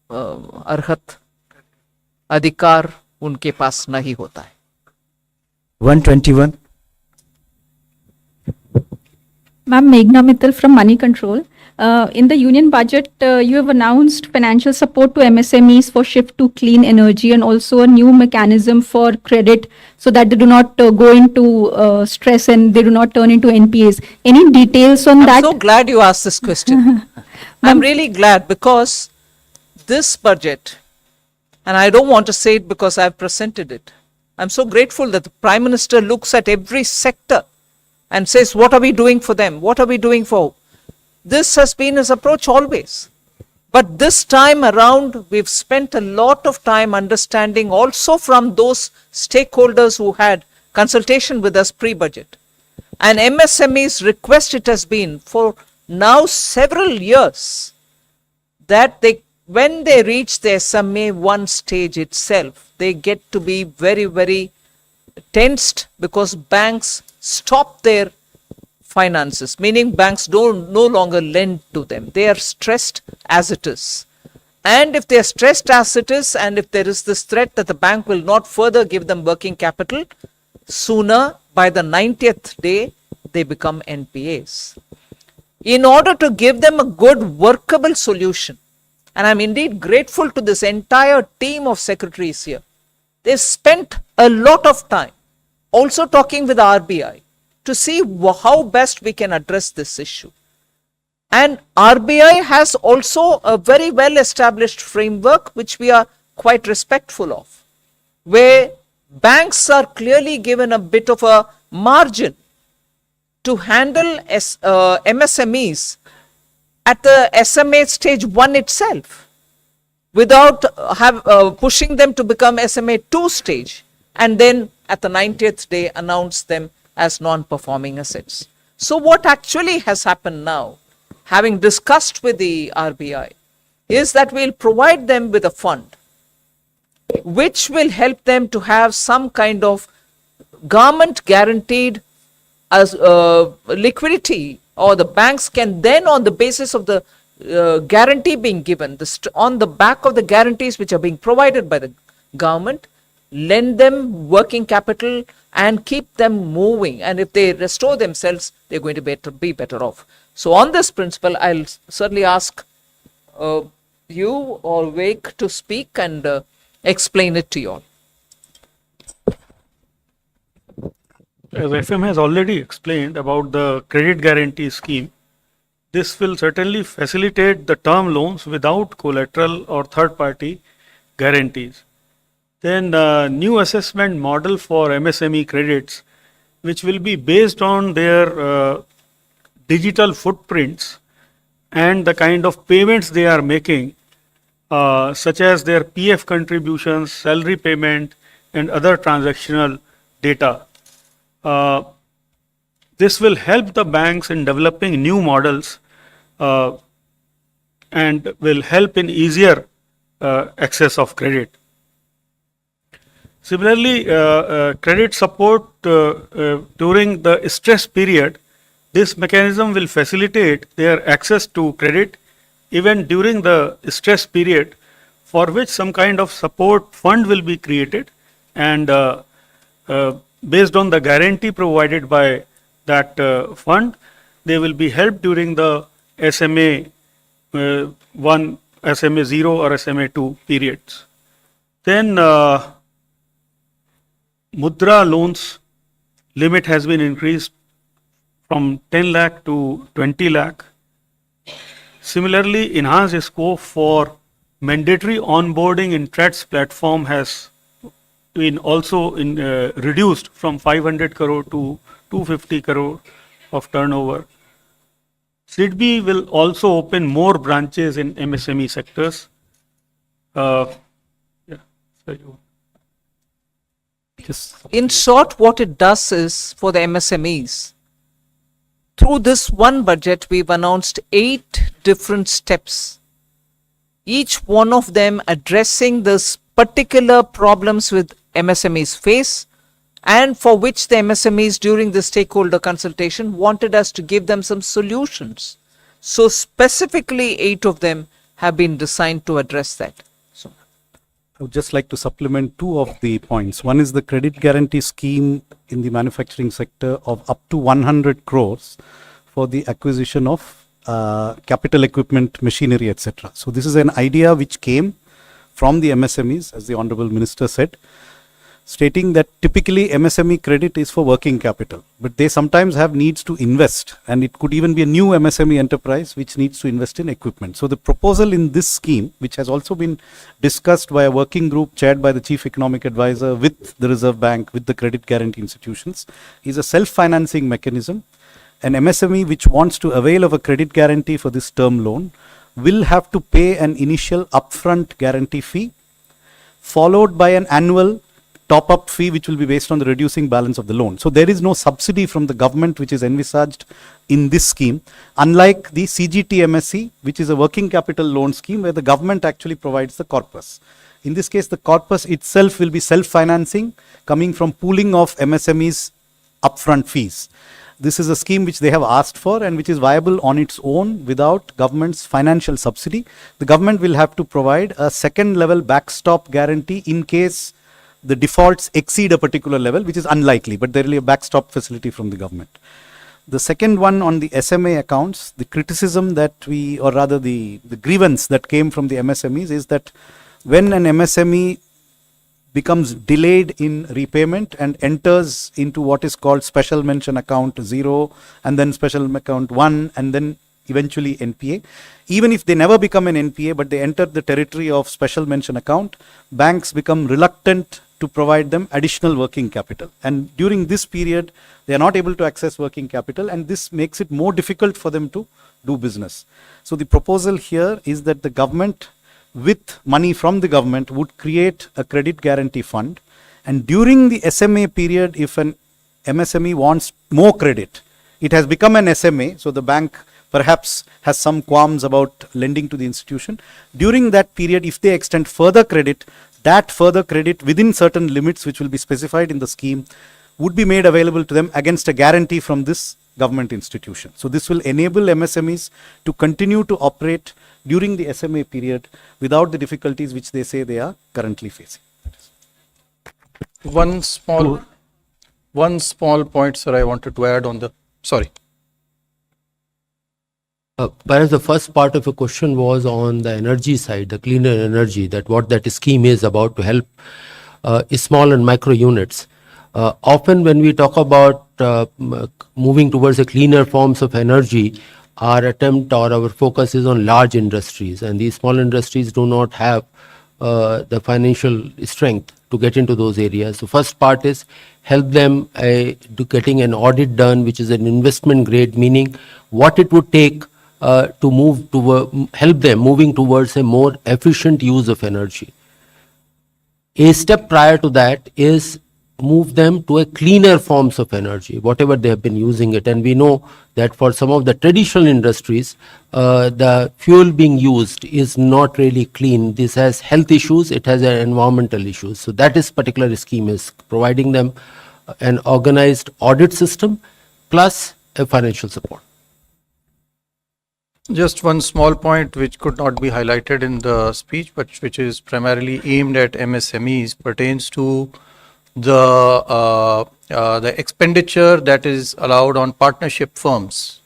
अर्हत अधिकार उनके पास नहीं होता है। 121. Ma'am, Meghna Mittal from Money Control. In the union budget, you have announced financial support to MSMEs for shift to clean energy and also a new mechanism for credit so that they do not go into stress and they do not turn into NPAs. Any details on that? I'm so glad you asked this question. I'm really glad because this budget, and I don't want to say it because I've presented it, I'm so grateful that the Prime Minister looks at every sector and says, what are we doing for them? What are we doing for? This has been his approach always. But this time around, we've spent a lot of time understanding also from those stakeholders who had consultation with us pre-budget. And MSME's request it has been for now several years that they when they reach the SMA 1 stage itself, they get to be very, very tensed because banks stop their finances, meaning banks don't no longer lend to them. They are stressed as it is. And if they are stressed as it is, and if there is this threat that the bank will not further give them working capital, sooner, by the 90th day, they become NPAs. In order to give them a good workable solution, and I'm indeed grateful to this entire team of secretaries here, they've spent a lot of time also talking with RBI to see how best we can address this issue. And RBI has also a very well established framework which we are quite respectful of, where banks are clearly given a bit of a margin to handle MSMEs at the SMA stage 1 itself, without pushing them to become SMA 2 stage, and then at the 90th day announce them as non-performing assets. So what actually has happened now, having discussed with the RBI, is that we'll provide them with a fund which will help them to have some kind of government guaranteed as liquidity, or the banks can then, on the basis of the guarantee being given, on the back of the guarantees which are being provided by the government, lend them working capital and keep them moving. And if they restore themselves, they're going to be better off. So on this principle, I'll certainly ask you or Vivek to speak and explain it to you all. As FM has already explained about the credit guarantee scheme, this will certainly facilitate the term loans without collateral or third-party guarantees. Then new assessment model for MSME credits, which will be based on their digital footprints and the kind of payments they are making, such as their PF contributions, salary payment, and other transactional data. This will help the banks in developing new models and will help in easier access of credit. Similarly, credit support during the stress period, this mechanism will facilitate their access to credit even during the stress period, for which some kind of support fund will be created, and based on the guarantee provided by that fund, they will be helped during the SMA 1, SMA 0 or SMA 2 periods. Then Mudra loans limit has been increased from 10 lakh to 20 lakh. Similarly, enhanced scope for mandatory onboarding in TREDS platform has been also reduced from 500 crore to 250 crore of turnover. SIDBI will also open more branches in MSME sectors. In short, what it does is, for the MSMEs, through this one budget, we've announced 8 different steps, each one of them addressing this particular problems with MSMEs face, and for which the MSMEs during the stakeholder consultation wanted us to give them some solutions. So specifically 8 of them have been designed to address that. So I would just like to supplement 2 of the points. One is the credit guarantee scheme in the manufacturing sector of up to 100 crores for the acquisition of capital equipment, machinery, etc. So this is an idea which came from the MSMEs, as the Honorable Minister said, stating that typically MSME credit is for working capital, but they sometimes have needs to invest, and it could even be a new MSME enterprise which needs to invest in equipment. So the proposal in this scheme, which has also been discussed by a working group chaired by the Chief Economic Advisor with the Reserve Bank, with the credit guarantee institutions, is a self-financing mechanism. An MSME which wants to avail of a credit guarantee for this term loan will have to pay an initial upfront guarantee fee, followed by an annual top-up fee which will be based on the reducing balance of the loan. So there is no subsidy from the government which is envisaged in this scheme, unlike the CGTMSE, which is a working capital loan scheme where the government actually provides the corpus. In this case, the corpus itself will be self-financing, coming from pooling of MSMEs' upfront fees. This is a scheme which they have asked for and which is viable on its own without government's financial subsidy. The government will have to provide a second level backstop guarantee in case the defaults exceed a particular level, which is unlikely, but there will be a backstop facility from the government. The second one on the SMA accounts, the criticism that we, or rather the grievance that came from the MSMEs is that when an MSME becomes delayed in repayment and enters into what is called special mention account 0 and then special account 1 and then eventually NPA. Even if they never become an NPA but they enter the territory of special mention account, banks become reluctant to provide them additional working capital. And during this period, they are not able to access working capital and this makes it more difficult for them to do business. So the proposal here is that the government, with money from the government, would create a credit guarantee fund, and during the SMA period, if an MSME wants more credit, it has become an SMA, so the bank perhaps has some qualms about lending to the institution. During that period, if they extend further credit, that further credit within certain limits which will be specified in the scheme would be made available to them against a guarantee from this government institution. So this will enable MSMEs to continue to operate during the SMA period without the difficulties which they say they are currently facing. One small point, sir, I wanted to add on the, sorry. Whereas the first part of your question was on the energy side, the cleaner energy, that what that scheme is about to help small and micro units. Often when we talk about moving towards the cleaner forms of energy, our attempt or our focus is on large industries, and these small industries do not have the financial strength to get into those areas. So first part is help them to getting an audit done, which is an investment grade, meaning what it would take to move to help them moving towards a more efficient use of energy. A step prior to that is move them to a cleaner forms of energy, whatever they have been using it. And we know that for some of the traditional industries, the fuel being used is not really clean. This has health issues, it has environmental issues. So that is particular scheme is providing them an organized audit system plus a financial support. Just one small point which could not be highlighted in the speech, but which is primarily aimed at MSMEs, pertains to the expenditure that is allowed on partnership firms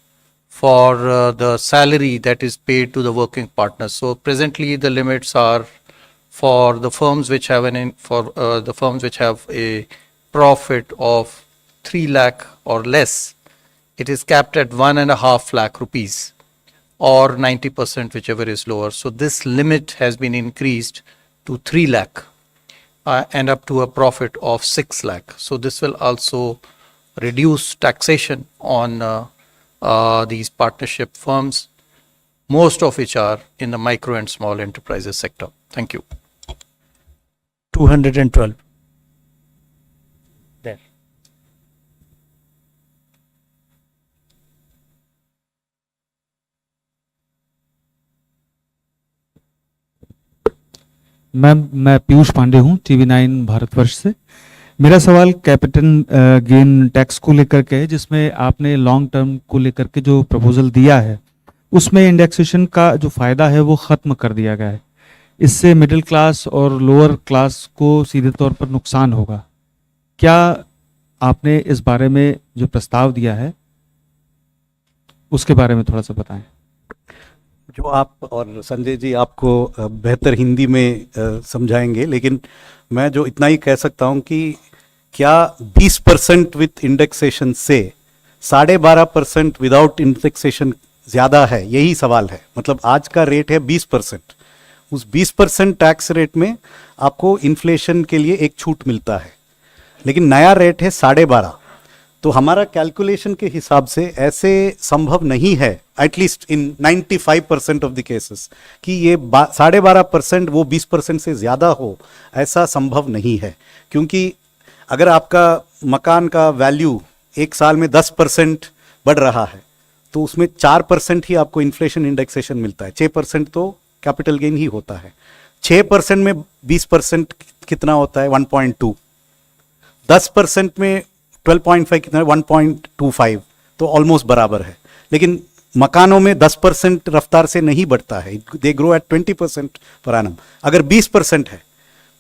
for the salary that is paid to the working partners. So presently the limits are for the firms which have the firms which have a profit of 3 lakh or less. It is capped at 1.5 lakh rupees or 90%, whichever is lower. So this limit has been increased to 3 lakh. And up to a profit of 6 lakh. So this will also reduce taxation on these partnership firms, most of which are in the micro and small enterprises sector. Thank you. 212. There. Ma'am, मैं पीयूष पांडे हूँ, TV9 Bharatvarsh से। मेरा सवाल capital gain tax को लेकर के है, जिसमें आपने लॉन्ग टर्म को लेकर के जो प्रपोजल दिया है उसमें इंडेक्सेशन का जो फ़ायदा है वो ख़त्म कर दिया गया है। इससे मिडिल क्लास और लोअर क्लास को सीधे तौर पर नुकसान होगा। क्या आपने इस बारे में जो प्रस्ताव दिया है उसके बारे में थोड़ा सा बताएं। जो आप और संजय जी आपको बेहतर हिंदी में समझाएंगे, लेकिन मैं जो इतना ही कह सकता हूं कि क्या 20% विथ इंडेक्सेशन से 12.5% विदाउट इंडेक्सेशन ज़्यादा है, यही सवाल है। मतलब आज का रेट है 20%, उस 20% टैक्स रेट में आपको इन्फ्लेशन के लिए एक छूट मिलता है, लेकिन नया रेट है 12.5। तो हमारा कैलकुलेशन के हिसाब से ऐसे संभव नहीं है, at least in 95% of the cases, कि ये 12.5% वो 20% से ज़्यादा हो, ऐसा संभव नहीं है। क्योंकि अगर आपका मकान का वैल्यू एक साल में 10% बढ़ रहा है तो उसमें 4% ही आपको इन्फ्लेशन इंडेक्सेशन मिलता है, 6% तो कैपिटल गेन ही होता है। 6% में 20% कितना होता है? 1.2। 10% में 12.5 कितना है? 1.25, तो ऑलमोस्ट बराबर है। लेकिन मकानों में 10% रफ्तार से नहीं बढ़ता है, they grow at 20% per annum. अगर 20% है,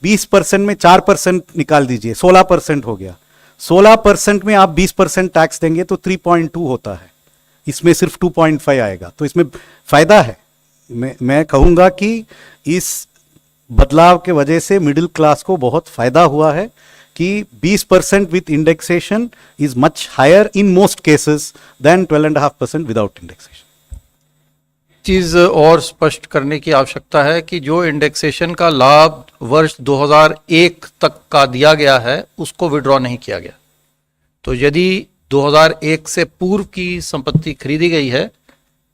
20% में 4% निकाल दीजिए, 16% हो गया। 16% में आप 20% टैक्स देंगे तो 3.2 होता है, इसमें सिर्फ 2.5 आएगा। तो इसमें फायदा है। मैं कहूँगा कि इस बदलाव के वजह से मिडिल क्लास को बहुत फायदा हुआ है कि 20% with indexation is much higher in most cases than 12.5% without indexation. चीज और स्पष्ट करने की आवश्यकता है कि जो इंडेक्सेशन का लाभ वर्ष 2001 तक का दिया गया है उसको विड्रॉ नहीं किया गया। तो यदि 2001 से पूर्व की संपत्ति खरीदी गई है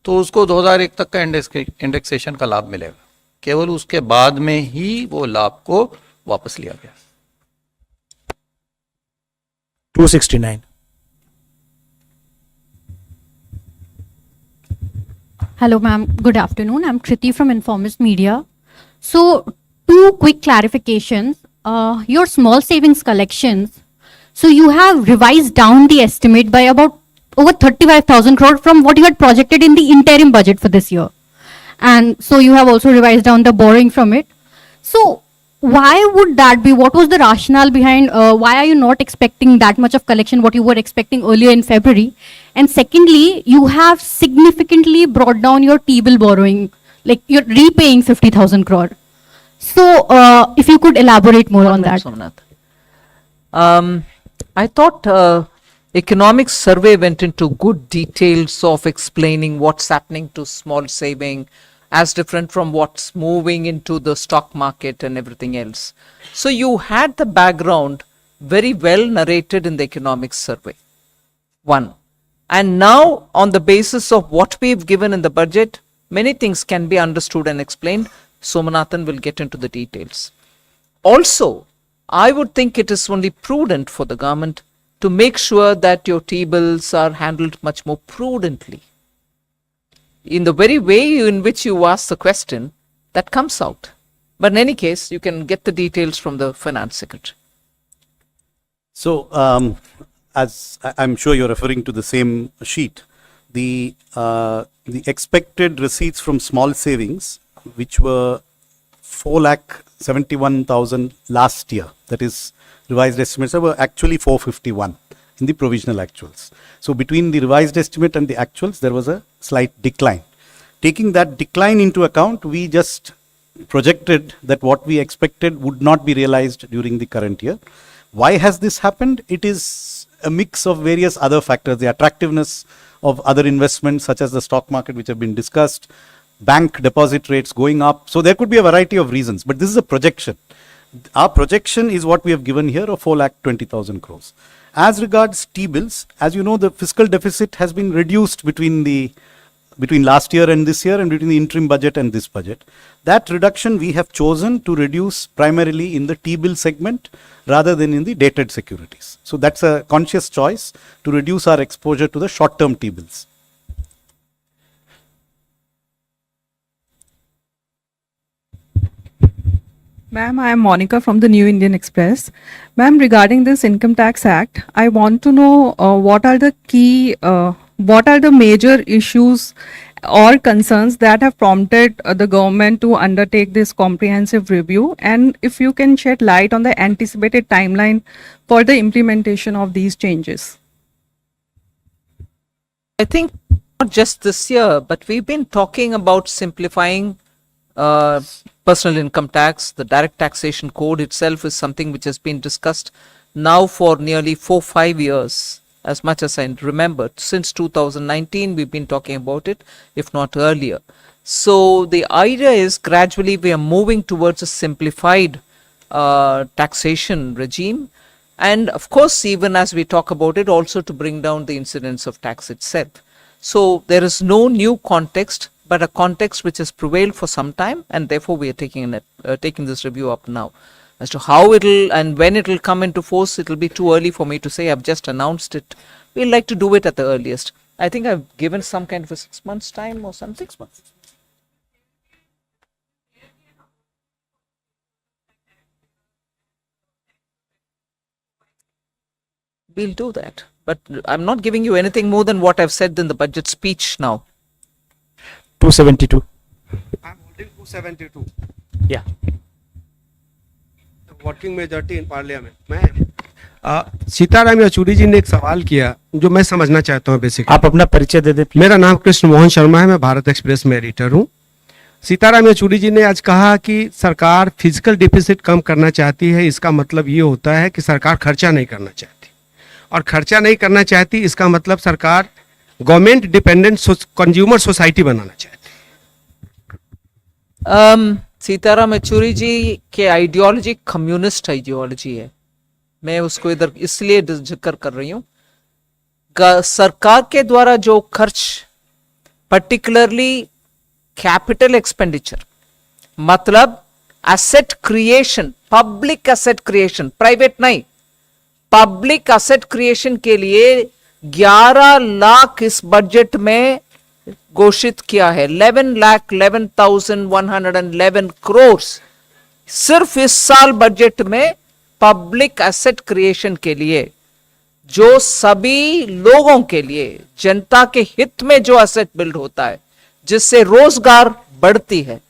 तो उसको 2001 तक का इंडेक्सेशन का लाभ मिलेगा, केवल उसके बाद में ही वो लाभ को वापस लिया गया। 269. Hello, ma'am. Good afternoon. I'm Kriti from Informist Media. So, two quick clarifications. Your small savings collections. So, you have revised down the estimate by about over 35,000 crore from what you had projected in the interim budget for this year. And so, you have also revised down the borrowing from it. So, why would that be? What was the rationale behind why are you not expecting that much of collection what you were expecting earlier in February? And secondly, you have significantly brought down your T-bill borrowing, like you're repaying 50,000 crore. So if you could elaborate more on that. Somnath. I thought economic survey went into good details of explaining what's happening to small saving, as different from what's moving into the stock market and everything else. So you had the background very well narrated in the economic survey. One. And now on the basis of what we've given in the budget, many things can be understood and explained. Somanathan will get into the details. Also, I would think it is only prudent for the government to make sure that your T-bills are handled much more prudently. In the very way in which you ask the question, that comes out. But in any case, you can get the details from the finance secretary. So, as I'm sure you're referring to the same sheet, the expected receipts from small savings, which were 4,71,000 last year, that is revised estimates, were actually 451 in the provisional actuals. So between the revised estimate and the actuals, there was a slight decline. Taking that decline into account, we just projected that what we expected would not be realized during the current year. Why has this happened? It is a mix of various other factors, the attractiveness of other investments such as the stock market, which have been discussed, bank deposit rates going up. So there could be a variety of reasons, but this is a projection. Our projection is what we have given here of 4,20,000 crores. As regards T-bills, as you know, the fiscal deficit has been reduced between last year and this year and between the interim budget and this budget. That reduction we have chosen to reduce primarily in the T-bill segment rather than in the dated securities. So that's a conscious choice to reduce our exposure to the short-term T-bills. Ma'am, I am Monica from the New Indian Express. Ma'am, regarding this Income Tax Act, I want to know what are the major issues or concerns that have prompted the government to undertake this comprehensive review, and if you can shed light on the anticipated timeline for the implementation of these changes. I think not just this year, but we've been talking about simplifying personal income tax. The direct taxation code itself is something which has been discussed now for nearly 4-5 years, as much as I remember. Since 2019, we've been talking about it, if not earlier. So the idea is gradually we are moving towards a simplified taxation regime. And of course, even as we talk about it, also to bring down the incidence of tax itself. So there is no new context, but a context which has prevailed for some time, and therefore we are taking this review up now. As to how it'll and when it'll come into force, it'll be too early for me to say. I've just announced it. We'll like to do it at the earliest. I think I've given some kind of a 6 months time or something. 6 months. We'll do that. But I'm not giving you anything more than what I've said in the budget speech now. 272. I'm holding 272. Yeah. The working majority in parliament. मैं सीताराम येचुरी जी ने एक सवाल किया जो मैं समझना चाहता हूँ बेसिकली। आप अपना परिचय दे दे। मेरा नाम कृष्ण मोहन शर्मा है, मैं भारत एक्सप्रेस में एडिटर हूँ। सीताराम येचुरी जी ने आज कहा कि सरकार फिजिकल डिफिसिट कम करना चाहती है, इसका मतलब ये होता है कि सरकार खर्चा नहीं करना चाहती, और खर्चा नहीं करना चाहती इसका मतलब सरकार गवर्नमेंट डिपेंडेंट कंज्यूमर सोसाइटी बनाना चाहती है। सीताराम येचुरी जी के आइडियोलॉजी कम्युनिस्ट आइडियोलॉजी है। मैं उसको इधर इसलिए जिक्र कर रही हूँ, सरकार के द्वारा जो खर्च, पर्टिकुलरली कैपिटल एक्सपेंडिचर, मतलब asset creation, public asset creation, private नहीं, पब्लिक एसेट क्रिएशन के लिए 11 लाख इस बजट में घोषित किया है। 11,11,111 करोड़ सिर्फ इस साल बजट में पब्लिक एसेट क्रिएशन के लिए, जो सभी लोगों के लिए, जनता के हित में जो एसेट बिल्ड होता है, जिससे रोजगार बढ़ती है,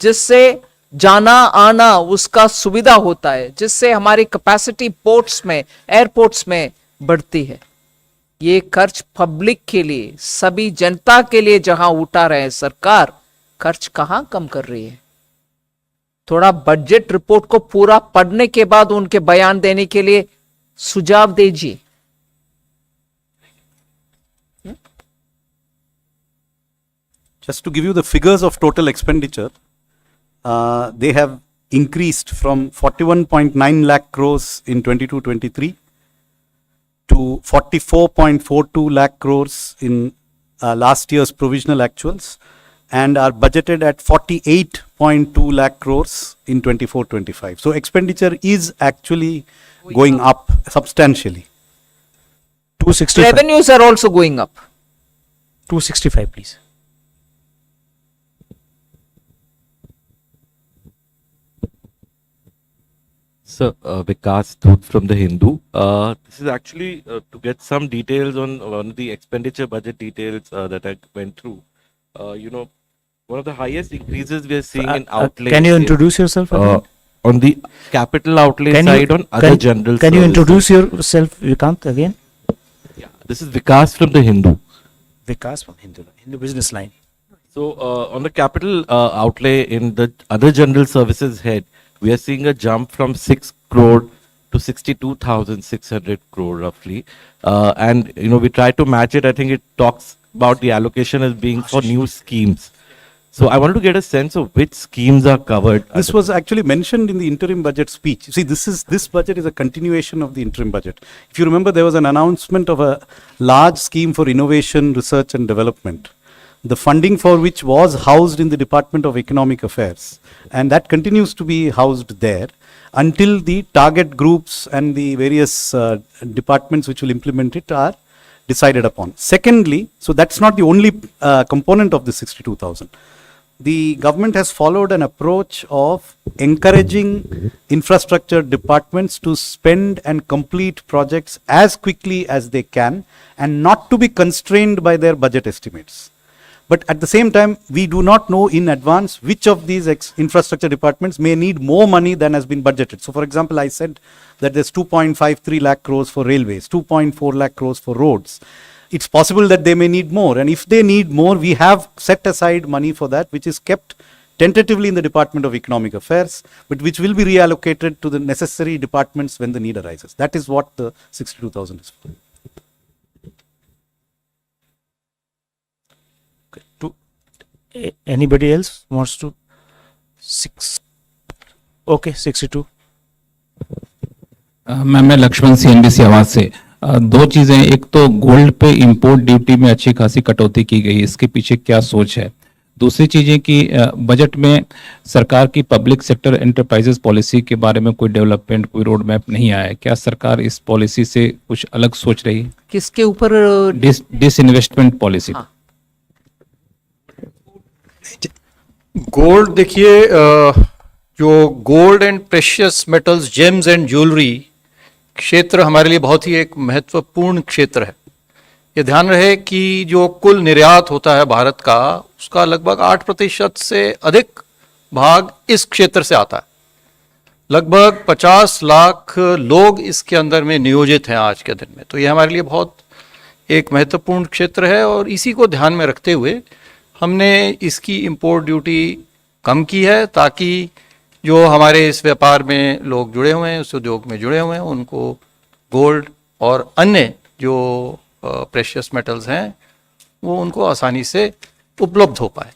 जिससे जाना आना उसका सुविधा होता है, जिससे हमारी कैपेसिटी पोर्ट्स में, एयरपोर्ट्स में बढ़ती है। ये खर्च पब्लिक के लिए, सभी जनता के लिए जहां उठा रहे हैं सरकार, खर्च कहां कम कर रही है? थोड़ा बजट रिपोर्ट को पूरा पढ़ने के बाद उनके बयान देने के लिए सुझाव दीजिए। Just to give you the figures of total expenditure, they have increased from 41.9 lakh crores in 22-23 to 44.42 lakh crores in last year's provisional actuals, and are budgeted at 48.2 lakh crores in 24-25. So expenditure is actually going up substantially. 265. Revenues are also going up. 265, please. Sir, Vikas Dhoot from The Hindu. This is actually to get some details on one of the expenditure budget details that I went through. One of the highest increases we are seeing in outlay. Can you introduce yourself again? On the capital outlay side on other general Can you services. introduce yourself, Vikant, again? Yeah, this is Vikas from The Hindu. Vikas from Hindu Business Line. So, on the capital outlay in the other general services head, we are seeing a jump from 6 crore to 62,600 crore roughly. And, we try to match it. I think it talks about the allocation as being for new schemes. So I wanted to get a sense of which schemes are covered. This was actually mentioned in the interim budget speech. You see, this budget is a continuation of the interim budget. If you remember, there was an announcement of a large scheme for innovation, research and development, the funding for which was housed in the Department of Economic Affairs, and that continues to be housed there until the target groups and the various departments which will implement it are decided upon. Secondly, so that's not the only component of the 62,000. The government has followed an approach of encouraging infrastructure departments to spend and complete projects as quickly as they can and not to be constrained by their budget estimates. But at the same time, we do not know in advance which of these infrastructure departments may need more money than has been budgeted. So for example, I said that there's 2.53 lakh crores for railways, 2.4 lakh crores for roads. It's possible that they may need more, and if they need more, we have set aside money for that, which is kept tentatively in the Department of Economic Affairs, but which will be reallocated to the necessary departments when the need arises. That is what the 62,000 is for. Anybody else wants to? 6. Okay, 62. मैं Lakshman CNBC आवाज से दो चीजें, एक तो gold पे import duty में अच्छी खासी कटौती की गई, इसके पीछे क्या सोच है। दूसरी चीजें कि बजट में सरकार की पब्लिक सेक्टर एंटरप्राइजेस पॉलिसी के बारे में कोई डेवलपमेंट, कोई रोड मैप नहीं आया है। क्या सरकार इस पॉलिसी से कुछ अलग सोच रही है? किसके ऊपर? Disinvestment policy. गोल्ड देखिए, जो gold and precious metals, James and jewellery क्षेत्र हमारे लिए बहुत ही एक महत्वपूर्ण क्षेत्र है। ये ध्यान रहे कि जो कुल निर्यात होता है भारत का, उसका लगभग 8% से अधिक भाग इस क्षेत्र से आता है। लगभग 50 लाख लोग इसके अंदर में नियोजित हैं आज के दिन में। तो ये हमारे लिए बहुत एक महत्वपूर्ण क्षेत्र है और इसी को ध्यान में रखते हुए हमने इसकी इंपोर्ट ड्यूटी कम की है, ताकि जो हमारे इस व्यापार में लोग जुड़े हुए हैं, उस उद्योग में जुड़े हुए हैं, उनको गोल्ड और अन्य जो प्रेशियस मेटल्स हैं वो उनको आसानी से उपलब्ध हो पाए।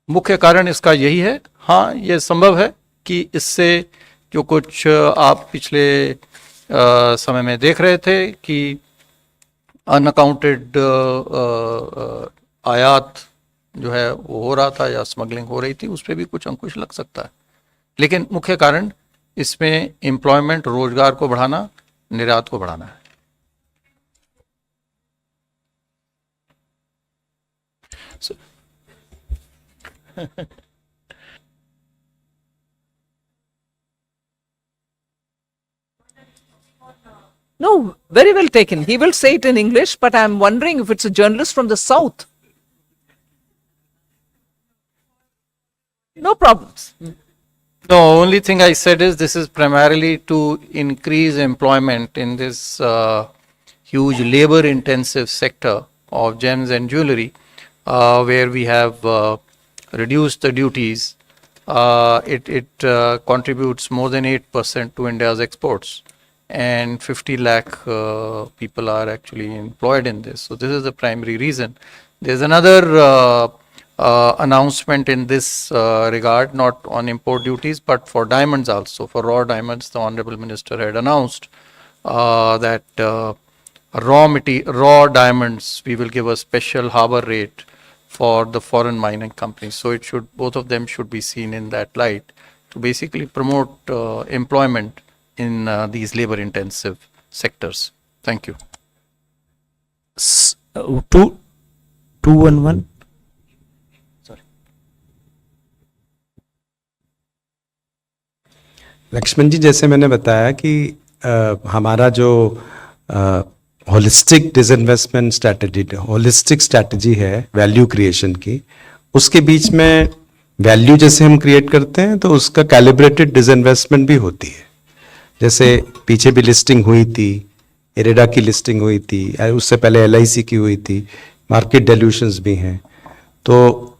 मुख्य कारण इसका यही है। हाँ, ये संभव है कि इससे जो कुछ आप पिछले समय में देख रहे थे कि अनअकाउंटेड आयात जो है वो हो रहा था या स्मगलिंग हो रही थी, उस पर भी कुछ अंकुश लग सकता है। लेकिन मुख्य कारण इसमें एम्प्लॉयमेंट, रोजगार को बढ़ाना, निर्यात को बढ़ाना है। No, very well taken. He will say it in English, but I'm wondering if it's a journalist from the south. No problems. No, only thing I said is this is primarily to increase employment in this huge labor-intensive sector of gems and jewelry, where we have reduced the duties. It contributes more than 8% to India's exports, and 50 lakh people are actually employed in this. So this is the primary reason. There's another announcement in this regard, not on import duties, but for diamonds also. For raw diamonds, the Honorable Minister had announced that raw diamonds, we will give a special harbor rate for the foreign mining companies. So it should, both of them should be seen in that light to basically promote employment in these labor intensive sectors. Thank you. 211. Lakshman जी, जैसे मैंने बताया कि हमारा जो holistic disinvestment strategy, holistic strategy है value creation की, उसके बीच में वैल्यू जैसे हम क्रिएट करते हैं तो उसका कैलिब्रेटेड डिसइन्वेस्टमेंट भी होती है। जैसे पीछे भी लिस्टिंग हुई थी, इरेडा की लिस्टिंग हुई थी, उससे पहले LIC की हुई थी, मार्केट डेल्यूशंस भी हैं। तो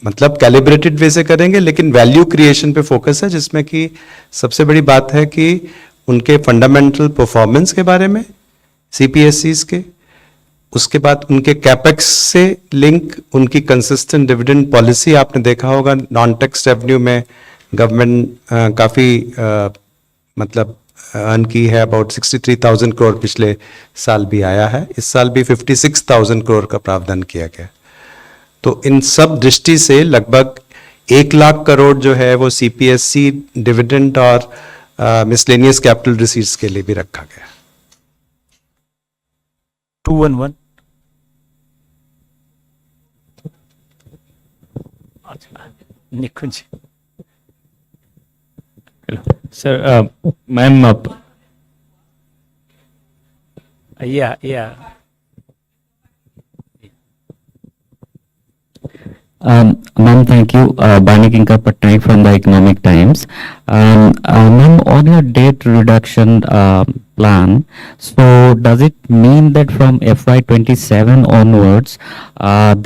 मतलब कैलिब्रेटेड वे से करेंगे, लेकिन वैल्यू क्रिएशन पे फोकस है, जिसमें कि सबसे बड़ी बात है कि उनके फंडामेंटल परफॉर्मेंस के बारे में CPSEs के, उसके बाद उनके कैपेक्स से लिंक, उनकी कंसिस्टेंट डिविडेंड पॉलिसी। आपने देखा होगा नॉन टैक्स रेवेन्यू में गवर्नमेंट काफ़ी मतलब अर्न की है, अबाउट 63,000 करोड़ पिछले साल भी आया है, इस साल भी 56,000 करोड़ का प्रावधान किया गया। तो इन सब दृष्टि से लगभग 1 लाख करोड़ जो है वो CPSE डिविडेंड और मिसलेनियस कैपिटल रिसीट्स के लिए भी रखा गया। 211. निकुंज. Sir, ma'am, Yeah. Ma'am, thank you. Bani Kinkar Patnaik from the Economic Times. Ma'am, on your debt reduction plan, so does it mean that from FY27 onwards,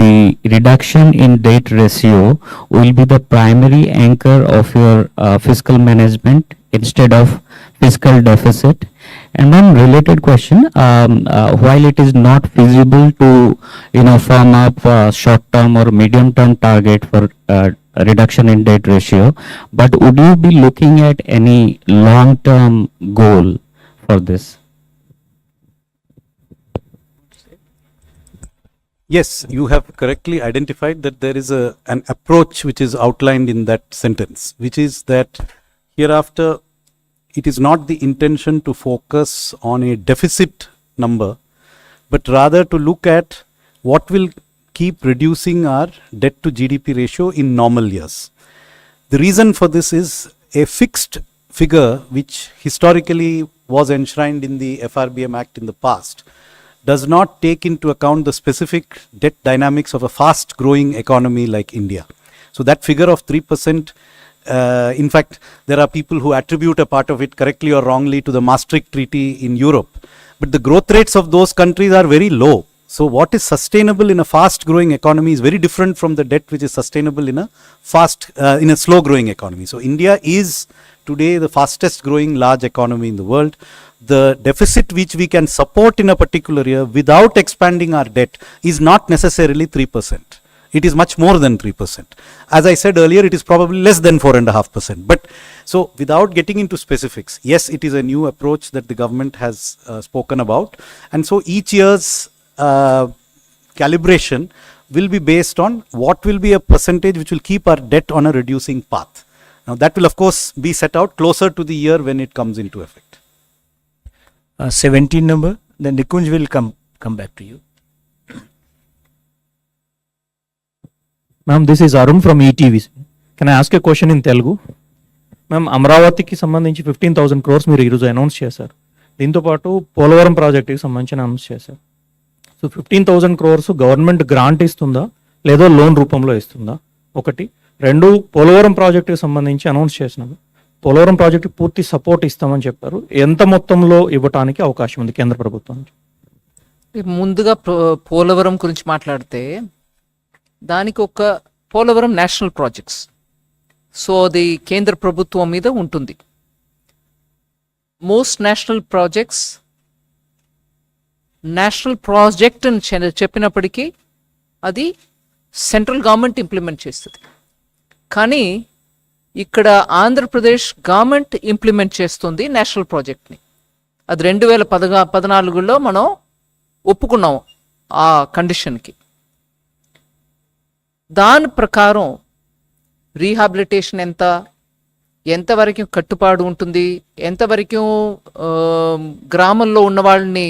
the reduction in debt ratio will be the primary anchor of your fiscal management instead of fiscal deficit? And then related question, while it is not feasible to, firm up short-term or medium-term target for reduction in debt ratio, but would you be looking at any long-term goal for this? Yes, you have correctly identified that there is an approach which is outlined in that sentence, which is that hereafter it is not the intention to focus on a deficit number, but rather to look at what will keep reducing our debt to GDP ratio in normal years. The reason for this is a fixed figure which historically was enshrined in the FRBM Act in the past does not take into account the specific debt dynamics of a fast growing economy like India. So that figure of 3%, in fact, there are people who attribute a part of it correctly or wrongly to the Maastricht Treaty in Europe. But the growth rates of those countries are very low. So what is sustainable in a fast growing economy is very different from the debt which is sustainable in a slow growing economy. So India is today the fastest growing large economy in the world. The deficit which we can support in a particular year without expanding our debt is not necessarily 3%. It is much more than 3%. As I said earlier, it is probably less than 4.5%. But so without getting into specifics, yes, it is a new approach that the government has spoken about. And so each year's calibration will be based on what will be a percentage which will keep our debt on a reducing path. Now that will of course be set out closer to the year when it comes into effect. 17 number, then Nikunj will come back to you. Ma'am, this is Arun from ETV. Can I ask a question in Telugu? Ma'am అమరావతికి సంబంధించి 15,000 crores మీరు ఈరోజు announce చేశారు. దీంతోపాటు పోలవరం ప్రాజెక్టుకి సంబంధించి announce చేశారు. So 15,000 crores government grant ఇస్తుందా లేదో లోన్ రూపంలో ఇస్తుందా? ఒకటి. రెండు, పోలవరం ప్రాజెక్టుకి సంబంధించి అనౌన్స్ చేసినారు. పోలవరం ప్రాజెక్టు పూర్తి సపోర్ట్ ఇస్తామని చెప్పారు. ఎంత మొత్తంలో ఇవ్వటానికి అవకాశం ఉంది కేంద్ర ప్రభుత్వం? ముందుగా పోలవరం గురించి మాట్లాడితే దానికి ఒక పోలవరం నేషనల్ ప్రాజెక్ట్స్, సో అది కేంద్ర ప్రభుత్వం మీద ఉంటుంది. Most national projects national project అని చెప్పినప్పటికీ అది సెంట్రల్ గవర్నమెంట్ ఇంప్లిమెంట్ చేస్తుంది. కానీ ఇక్కడ ఆంధ్రప్రదేశ్ గవర్నమెంట్ ఇంప్లిమెంట్ చేస్తుంది నేషనల్ ప్రాజెక్ట్ని. అది 2014లో మనం ఒప్పుకున్నాం ఆ కండిషన్కి. దాని ప్రకారం రీహాబిలిటేషన్ ఎంతవరకు కట్టుబాటు ఉంటుంది, ఎంతవరకు గ్రామంలో ఉన్న వాళ్ళని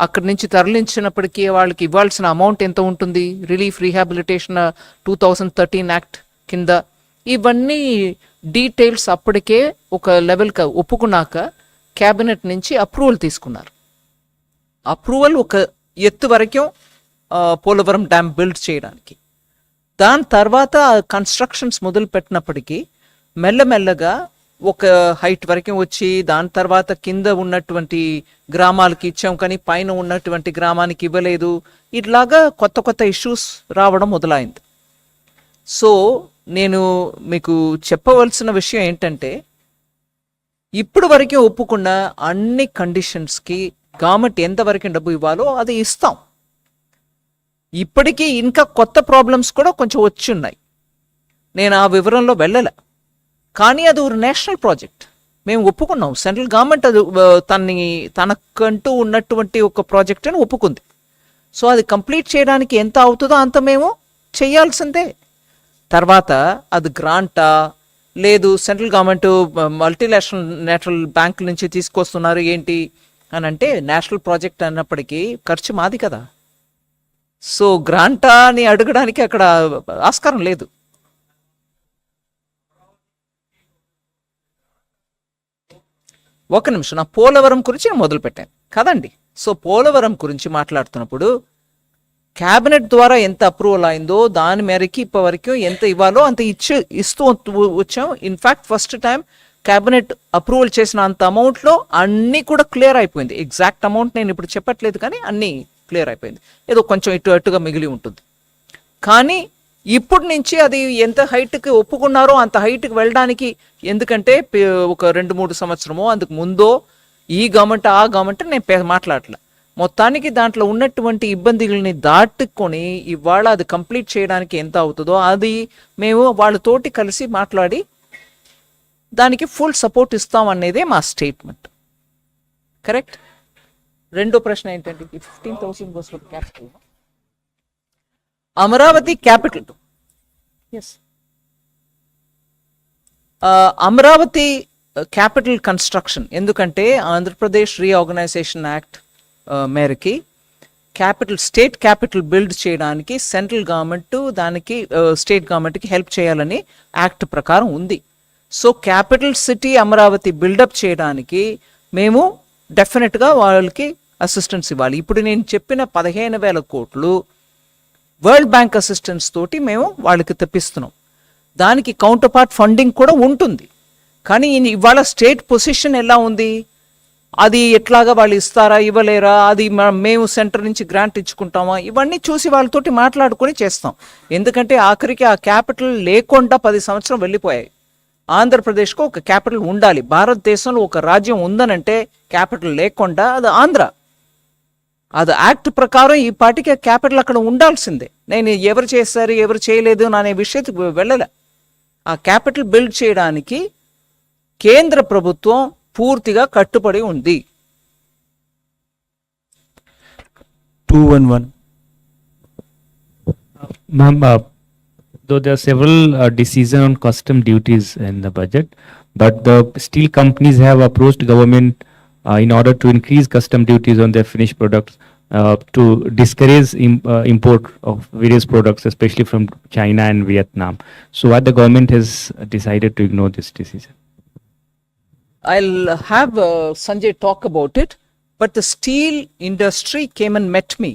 అక్కడి నుంచి తరలించినప్పటికీ వాళ్ళకి ఇవ్వాల్సిన అమౌంట్ ఎంత ఉంటుంది, రిలీఫ్ రీహాబిలిటేషన్ 2013 యాక్ట్ కింద, ఇవన్నీ డీటెయిల్స్ అప్పటికే ఒక లెవెల్కి ఒప్పుకున్నాక క్యాబినెట్ నుంచి అప్రూవల్ తీసుకున్నారు. అప్రూవల్ ఒక ఎత్తు వరకు పోలవరం డ్యామ్ బిల్డ్ చేయడానికి. దాని తర్వాత కన్స్ట్రక్షన్స్ మొదలు పెట్టినప్పటికీ మెల్లమెల్లగా ఒక హైట్ వరకు వచ్చి దాని తర్వాత కింద ఉన్నటువంటి గ్రామాలకి ఇచ్చాం కానీ పైన ఉన్నటువంటి గ్రామానికి ఇవ్వలేదు. ఇట్లాగా కొత్త కొత్త ఇష్యూస్ రావడం మొదలైంది. సో నేను మీకు చెప్పవలసిన విషయం ఏంటంటే, ఇప్పుడు వరకు ఒప్పుకున్న అన్ని కండిషన్స్కి గవర్నమెంట్ ఎంతవరకు డబ్బు ఇవ్వాలో అది ఇస్తాం. ఇప్పటికీ ఇంకా కొత్త ప్రాబ్లమ్స్ కూడా కొంచెం వచ్చి ఉన్నాయి, నేను ఆ వివరంలో వెళ్ళలే. కానీ అది ఒక నేషనల్ ప్రాజెక్ట్, మేము ఒప్పుకున్నాం. సెంట్రల్ గవర్నమెంట్ అది తనకంటూ ఉన్నటువంటి ఒక ప్రాజెక్ట్ అని ఒప్పుకుంది. సో అది కంప్లీట్ చేయడానికి ఎంత అవుతుందో అంత మేము చేయాల్సిందే. తర్వాత అది గ్రాంటా లేదు సెంట్రల్ గవర్నమెంట్ మల్టీనేషనల్ బ్యాంక్ నుంచి తీసుకొస్తున్నారు ఏంటి అని అంటే, నేషనల్ ప్రాజెక్ట్ అన్నప్పటికీ ఖర్చు మాది కదా. సో గ్రాంటా అని అడగడానికి అక్కడ ఆస్కారం లేదు. ఒక నిమిషం, నా పోలవరం గురించి నేను మొదలు పెట్టాను కదండి. సో పోలవరం గురించి మాట్లాడుతున్నప్పుడు క్యాబినెట్ ద్వారా ఎంత అప్రూవల్ అయిందో దాని మేరకి ఇప్పటివరకు ఎంత ఇవ్వాలో అంత ఇస్తూ వచ్చాం. In fact first time cabinet approval చేసిన అంత అమౌంట్లో అన్నీ కూడా క్లియర్ అయిపోయింది. ఎగ్జాక్ట్ అమౌంట్ నేను ఇప్పుడు చెప్పట్లేదు కానీ అన్నీ క్లియర్ అయిపోయింది. ఏదో కొంచెం అటుగా మిగిలి ఉంటుంది. కానీ ఇప్పటి నుంచి అది ఎంత హైట్కి ఒప్పుకున్నారో అంత హైట్కి వెళ్ళడానికి, ఎందుకంటే ఒక 2-3 సంవత్సరమో అందుకు ముందో ఈ గవర్నమెంట్ ఆ గవర్నమెంట్ నేను మాట్లాడలే, మొత్తానికి దాంట్లో ఉన్నటువంటి ఇబ్బందుల్ని దాటుకొని ఇవాళ అది కంప్లీట్ చేయడానికి ఎంత అవుతుందో అది మేము వాళ్ళతోటి కలిసి మాట్లాడి దానికి ఫుల్ సపోర్ట్ ఇస్తాం అనేదే మా స్టేట్మెంట్. కరెక్ట్. రెండో ప్రశ్న ఏంటంటే 15,000 was for capital. Amaravati capital. Yes, Amaravati capital construction, ఎందుకంటే ఆంధ్రప్రదేశ్ రీఆర్గనైజేషన్ యాక్ట్ మేరకి క్యాపిటల్, స్టేట్ క్యాపిటల్ బిల్డ్ చేయడానికి సెంట్రల్ గవర్నమెంట్ దానికి స్టేట్ గవర్నమెంట్కి హెల్ప్ చేయాలని యాక్ట్ ప్రకారం ఉంది. So capital city Amaravati buildup చేయడానికి మేము డెఫినెట్గా వాళ్ళకి అసిస్టెన్స్ ఇవ్వాలి. ఇప్పుడు నేను చెప్పిన 15,000 కోట్లు వరల్డ్ బ్యాంక్ అసిస్టెన్స్ తోటి మేము వాళ్ళకి తెప్పిస్తున్నాం. దానికి కౌంటర్ పార్ట్ ఫండింగ్ కూడా ఉంటుంది. కానీ ఇవాళ స్టేట్ పొజిషన్ ఎలా ఉంది, అది ఎట్లాగా వాళ్ళు ఇస్తారా ఇవ్వలేరా, అది మేము సెంటర్ నుంచి గ్రాంట్ ఇచ్చుకుంటామా, ఇవన్నీ చూసి వాళ్ళతోటి మాట్లాడుకొని చేస్తాం. ఎందుకంటే ఆఖరికి ఆ క్యాపిటల్ లేకుండా 10 సంవత్సరం వెళ్ళిపోయాయి. ఆంధ్రప్రదేశ్కు ఒక క్యాపిటల్ ఉండాలి. భారతదేశంలో ఒక రాజ్యం ఉందనంటే క్యాపిటల్ లేకుండా అది ఆంధ్ర. అది యాక్ట్ ప్రకారం ఈ పార్టీకి క్యాపిటల్ అక్కడ ఉండాల్సిందే. నేను ఎవరు చేశారు ఎవరు చేయలేదు అనే విషయத்துக்கு వెళ్ళలే. ఆ క్యాపిటల్ బిల్డ్ చేయడానికి కేంద్ర ప్రభుత్వం పూర్తిగా కట్టుబడి ఉంది. 211. Ma'am, though there are several decisions on custom duties in the budget, but the steel companies have approached government in order to increase custom duties on their finished products to discourage import of various products, especially from China and Vietnam. So, why the government has decided to ignore this decision? I'll have Sanjay talk about it, but the steel industry came and met me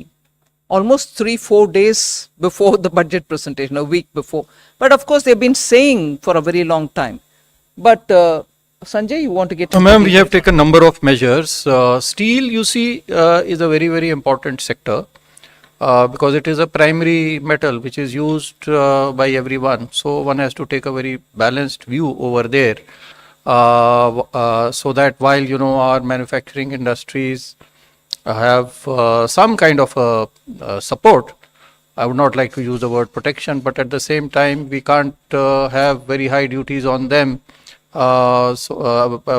almost 3-4 days before the budget presentation, a week before. But of course, they've been saying for a very long time. But Sanjay, you want to get into Ma'am, we details? have taken a number of measures. Steel, you see, is a very, very important sector because it is a primary metal which is used by everyone. So one has to take a very balanced view over there. So that while our manufacturing industries have some kind of support, I would not like to use the word protection, but at the same time we can't have very high duties on them,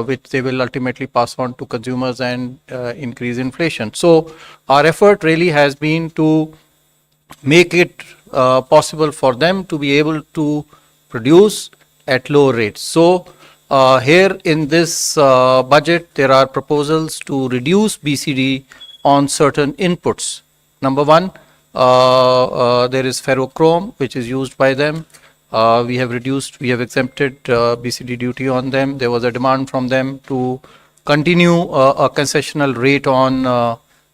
which they will ultimately pass on to consumers and increase inflation. So our effort really has been to make it possible for them to be able to produce at low rates. So here in this budget, there are proposals to reduce BCD on certain inputs. Number one, there is ferrochrome, which is used by them. We have exempted BCD duty on them. There was a demand from them to continue a concessional rate on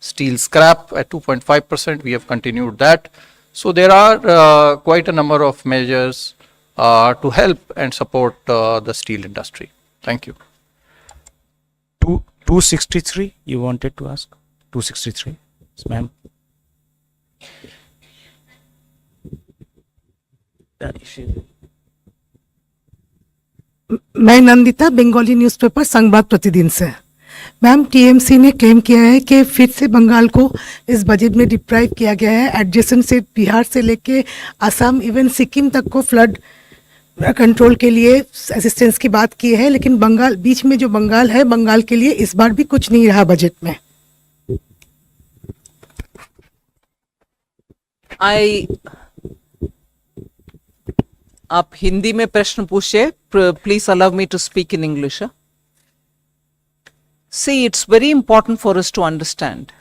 steel scrap at 2.5%. We have continued that. So there are quite a number of measures to help and support the steel industry. Thank you. 263, you wanted to ask? 263, yes, ma'am. मैं Nandita, Bengali newspaper संवाद प्रतिदिन से। Ma'am, TMC ने claim किया है कि फिर से बंगाल को इस बजट में डिप्राइव किया गया है। एडजेसेंट से बिहार से लेके असम इवन सिक्किम तक को फ्लड कंट्रोल के लिए असिस्टेंस की बात की है, लेकिन बंगाल बीच में जो बंगाल है, बंगाल के लिए इस बार भी कुछ नहीं रहा बजट में। आप हिंदी में प्रश्न पूछे, please allow me to speak in English. See, it's very important for us to understand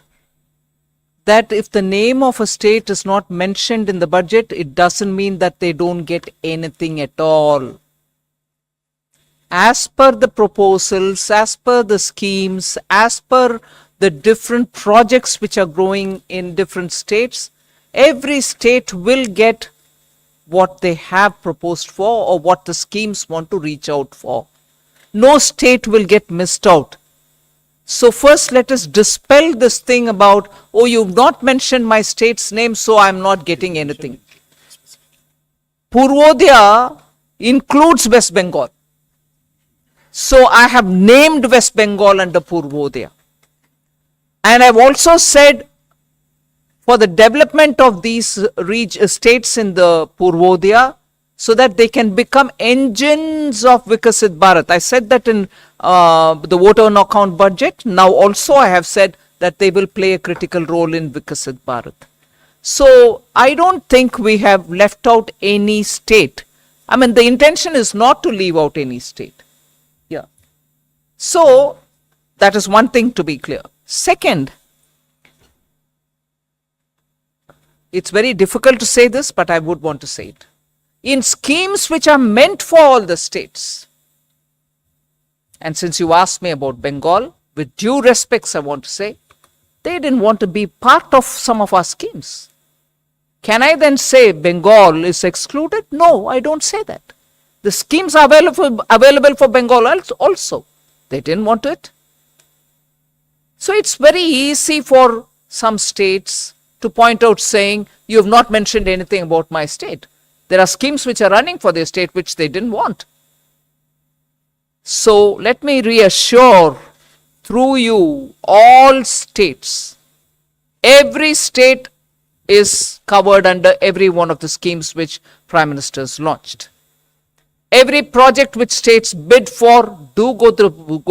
that if the name of a state is not mentioned in the budget, it doesn't mean that they don't get anything at all. As per the proposals, as per the schemes, as per the different projects which are growing in different states, every state will get what they have proposed for or what the schemes want to reach out for. No state will get missed out. So first let us dispel this thing about, oh, you've not mentioned my state's name, so I'm not getting anything. Purvodaya includes West Bengal. So I have named West Bengal under Purvodaya. And I've also said for the development of these states in the Purvodaya, so that they can become engines of Vikasit Bharat. I said that in the voter on account budget. Now also I have said that they will play a critical role in Vikasit Bharat. So I don't think we have left out any state. I mean, the intention is not to leave out any state. Yeah. So that is one thing to be clear. Second, it's very difficult to say this, but I would want to say it. In schemes which are meant for all the states, and since you asked me about Bengal, with due respects I want to say, they didn't want to be part of some of our schemes. Can I then say Bengal is excluded? No, I don't say that. The schemes are available for Bengal also. They didn't want it. So it's very easy for some states to point out saying, you have not mentioned anything about my state. There are schemes which are running for their state which they didn't want. So let me reassure through you all states, every state is covered under every one of the schemes which Prime Minister has launched. Every project which states bid for do go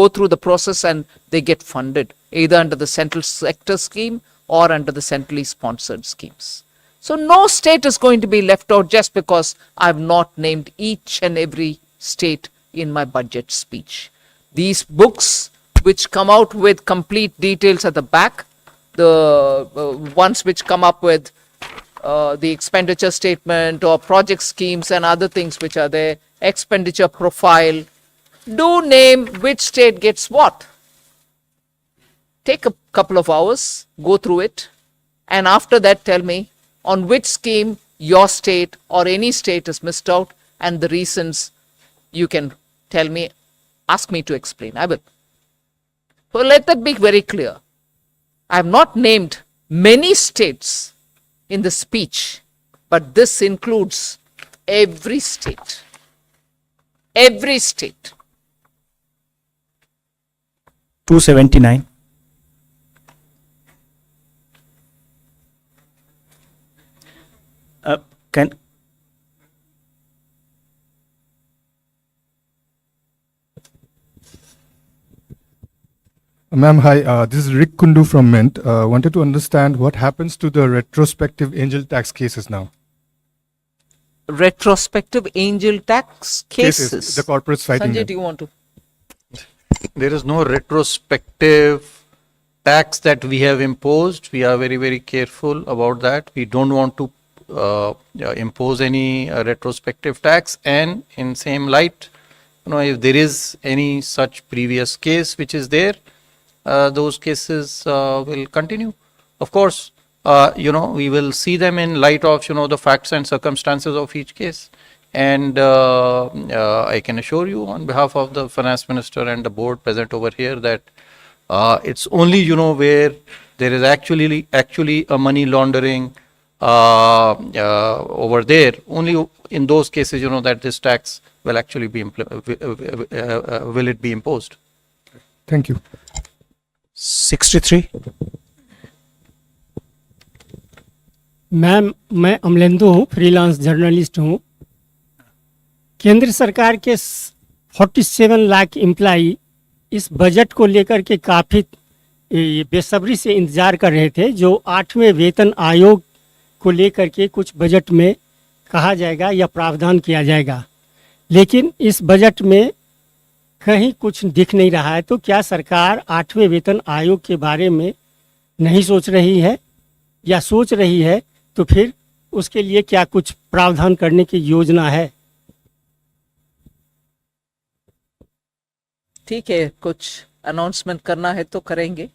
through the process and they get funded either under the central sector scheme or under the centrally sponsored schemes. So no state is going to be left out just because I have not named each and every state in my budget speech. These books which come out with complete details at the back, the ones which come up with the expenditure statement or project schemes and other things which are there, expenditure profile, do name which state gets what. Take a couple of hours, go through it, and after that tell me on which scheme your state or any state is missed out, and the reasons you can tell me, ask me to explain. I will. So let that be very clear. I have not named many states in the speech, but this includes every state. Every state. 279. Can Ma'am, hi. This is Rick Kundu from Mint. Wanted to understand what happens to the retrospective angel tax cases now. Retrospective angel tax cases. The corporates fighting Sanjay, them. do you want to? There is no retrospective tax that we have imposed. We are very, very careful about that. We don't want to impose any retrospective tax, and in same light, if there is any such previous case which is there, those cases will continue. Of course, we will see them in light of the facts and circumstances of each case. And I can assure you on behalf of the finance minister and the board present over here that it's only where there is actually a money laundering over there, only in those cases that this tax will actually be will it be imposed. Thank you. 63. Ma'am, मैं अमलेंदु हूँ, freelance journalist हूँ। केंद्र सरकार के 47 lakh employee इस budget को लेकर के काफ़ी बेसब्री से इंतज़ार कर रहे थे, जो 8वें वेतन आयोग को लेकर के कुछ बजट में कहा जाएगा या प्रावधान किया जाएगा, लेकिन इस बजट में कहीं कुछ दिख नहीं रहा है। तो क्या सरकार 8वें वेतन आयोग के बारे में नहीं सोच रही है, या सोच रही है तो फिर उसके लिए क्या कुछ प्रावधान करने की योजना है? ठीक है, कुछ अनाउंसमेंट करना है तो करेंगे।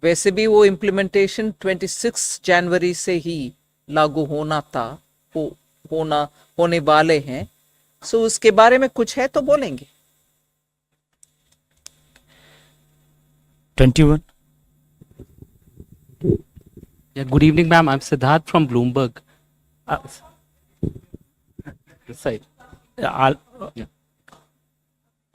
वैसे भी वो इम्प्लीमेंटेशन 26 जनवरी से ही लागू होना था, होने वाले हैं। सो उसके बारे में कुछ है तो बोलेंगे। 21. Yeah, good evening, ma'am. I'm Siddharth from Bloomberg. This side. Yeah.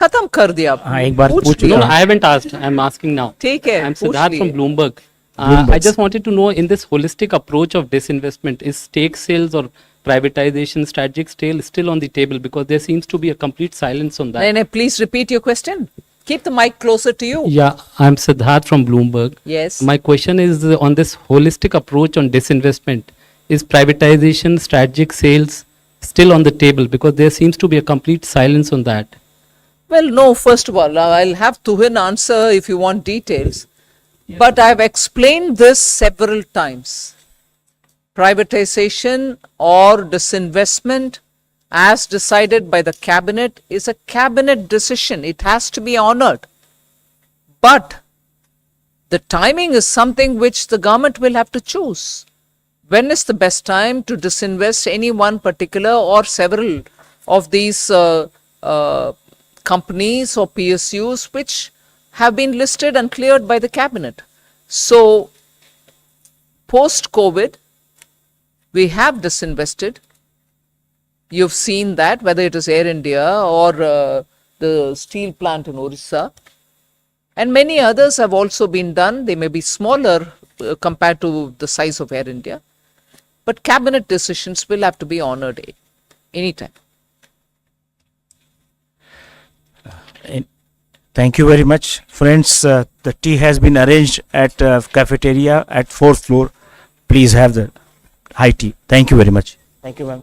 खत्म कर दिया। हाँ, एक बार पूछ No, I haven't asked. I'm asking now. ठीक है, I'm पूछ Siddharth from लिए। Bloomberg. I just wanted to know, in this holistic approach of disinvestment, is stake sales or privatization strategic still on the table? Because there seems to be a complete silence on that. Nene, please repeat your question. Keep the mic closer to you. Yeah, I'm Siddharth from Bloomberg. Yes. My question is on this holistic approach on disinvestment. Is privatization, strategic sales still on the table? Because there seems to be a complete silence on that. Well, no, first of all, I'll have Tuhin answer if you want details. But I've explained this several times. Privatization or disinvestment, as decided by the cabinet, is a cabinet decision. It has to be honored. But the timing is something which the government will have to choose. When is the best time to disinvest any one particular or several of these companies or PSUs which have been listed and cleared by the cabinet? So, post-COVID, we have disinvested. You've seen that, whether it is Air India or the steel plant in Orissa. And many others have also been done. They may be smaller compared to the size of Air India. But cabinet decisions will have to be honored anytime. Thank you very much. Friends, the tea has been arranged at cafeteria at 4th floor. Please have the high tea. Thank you very much. Thank you, ma'am.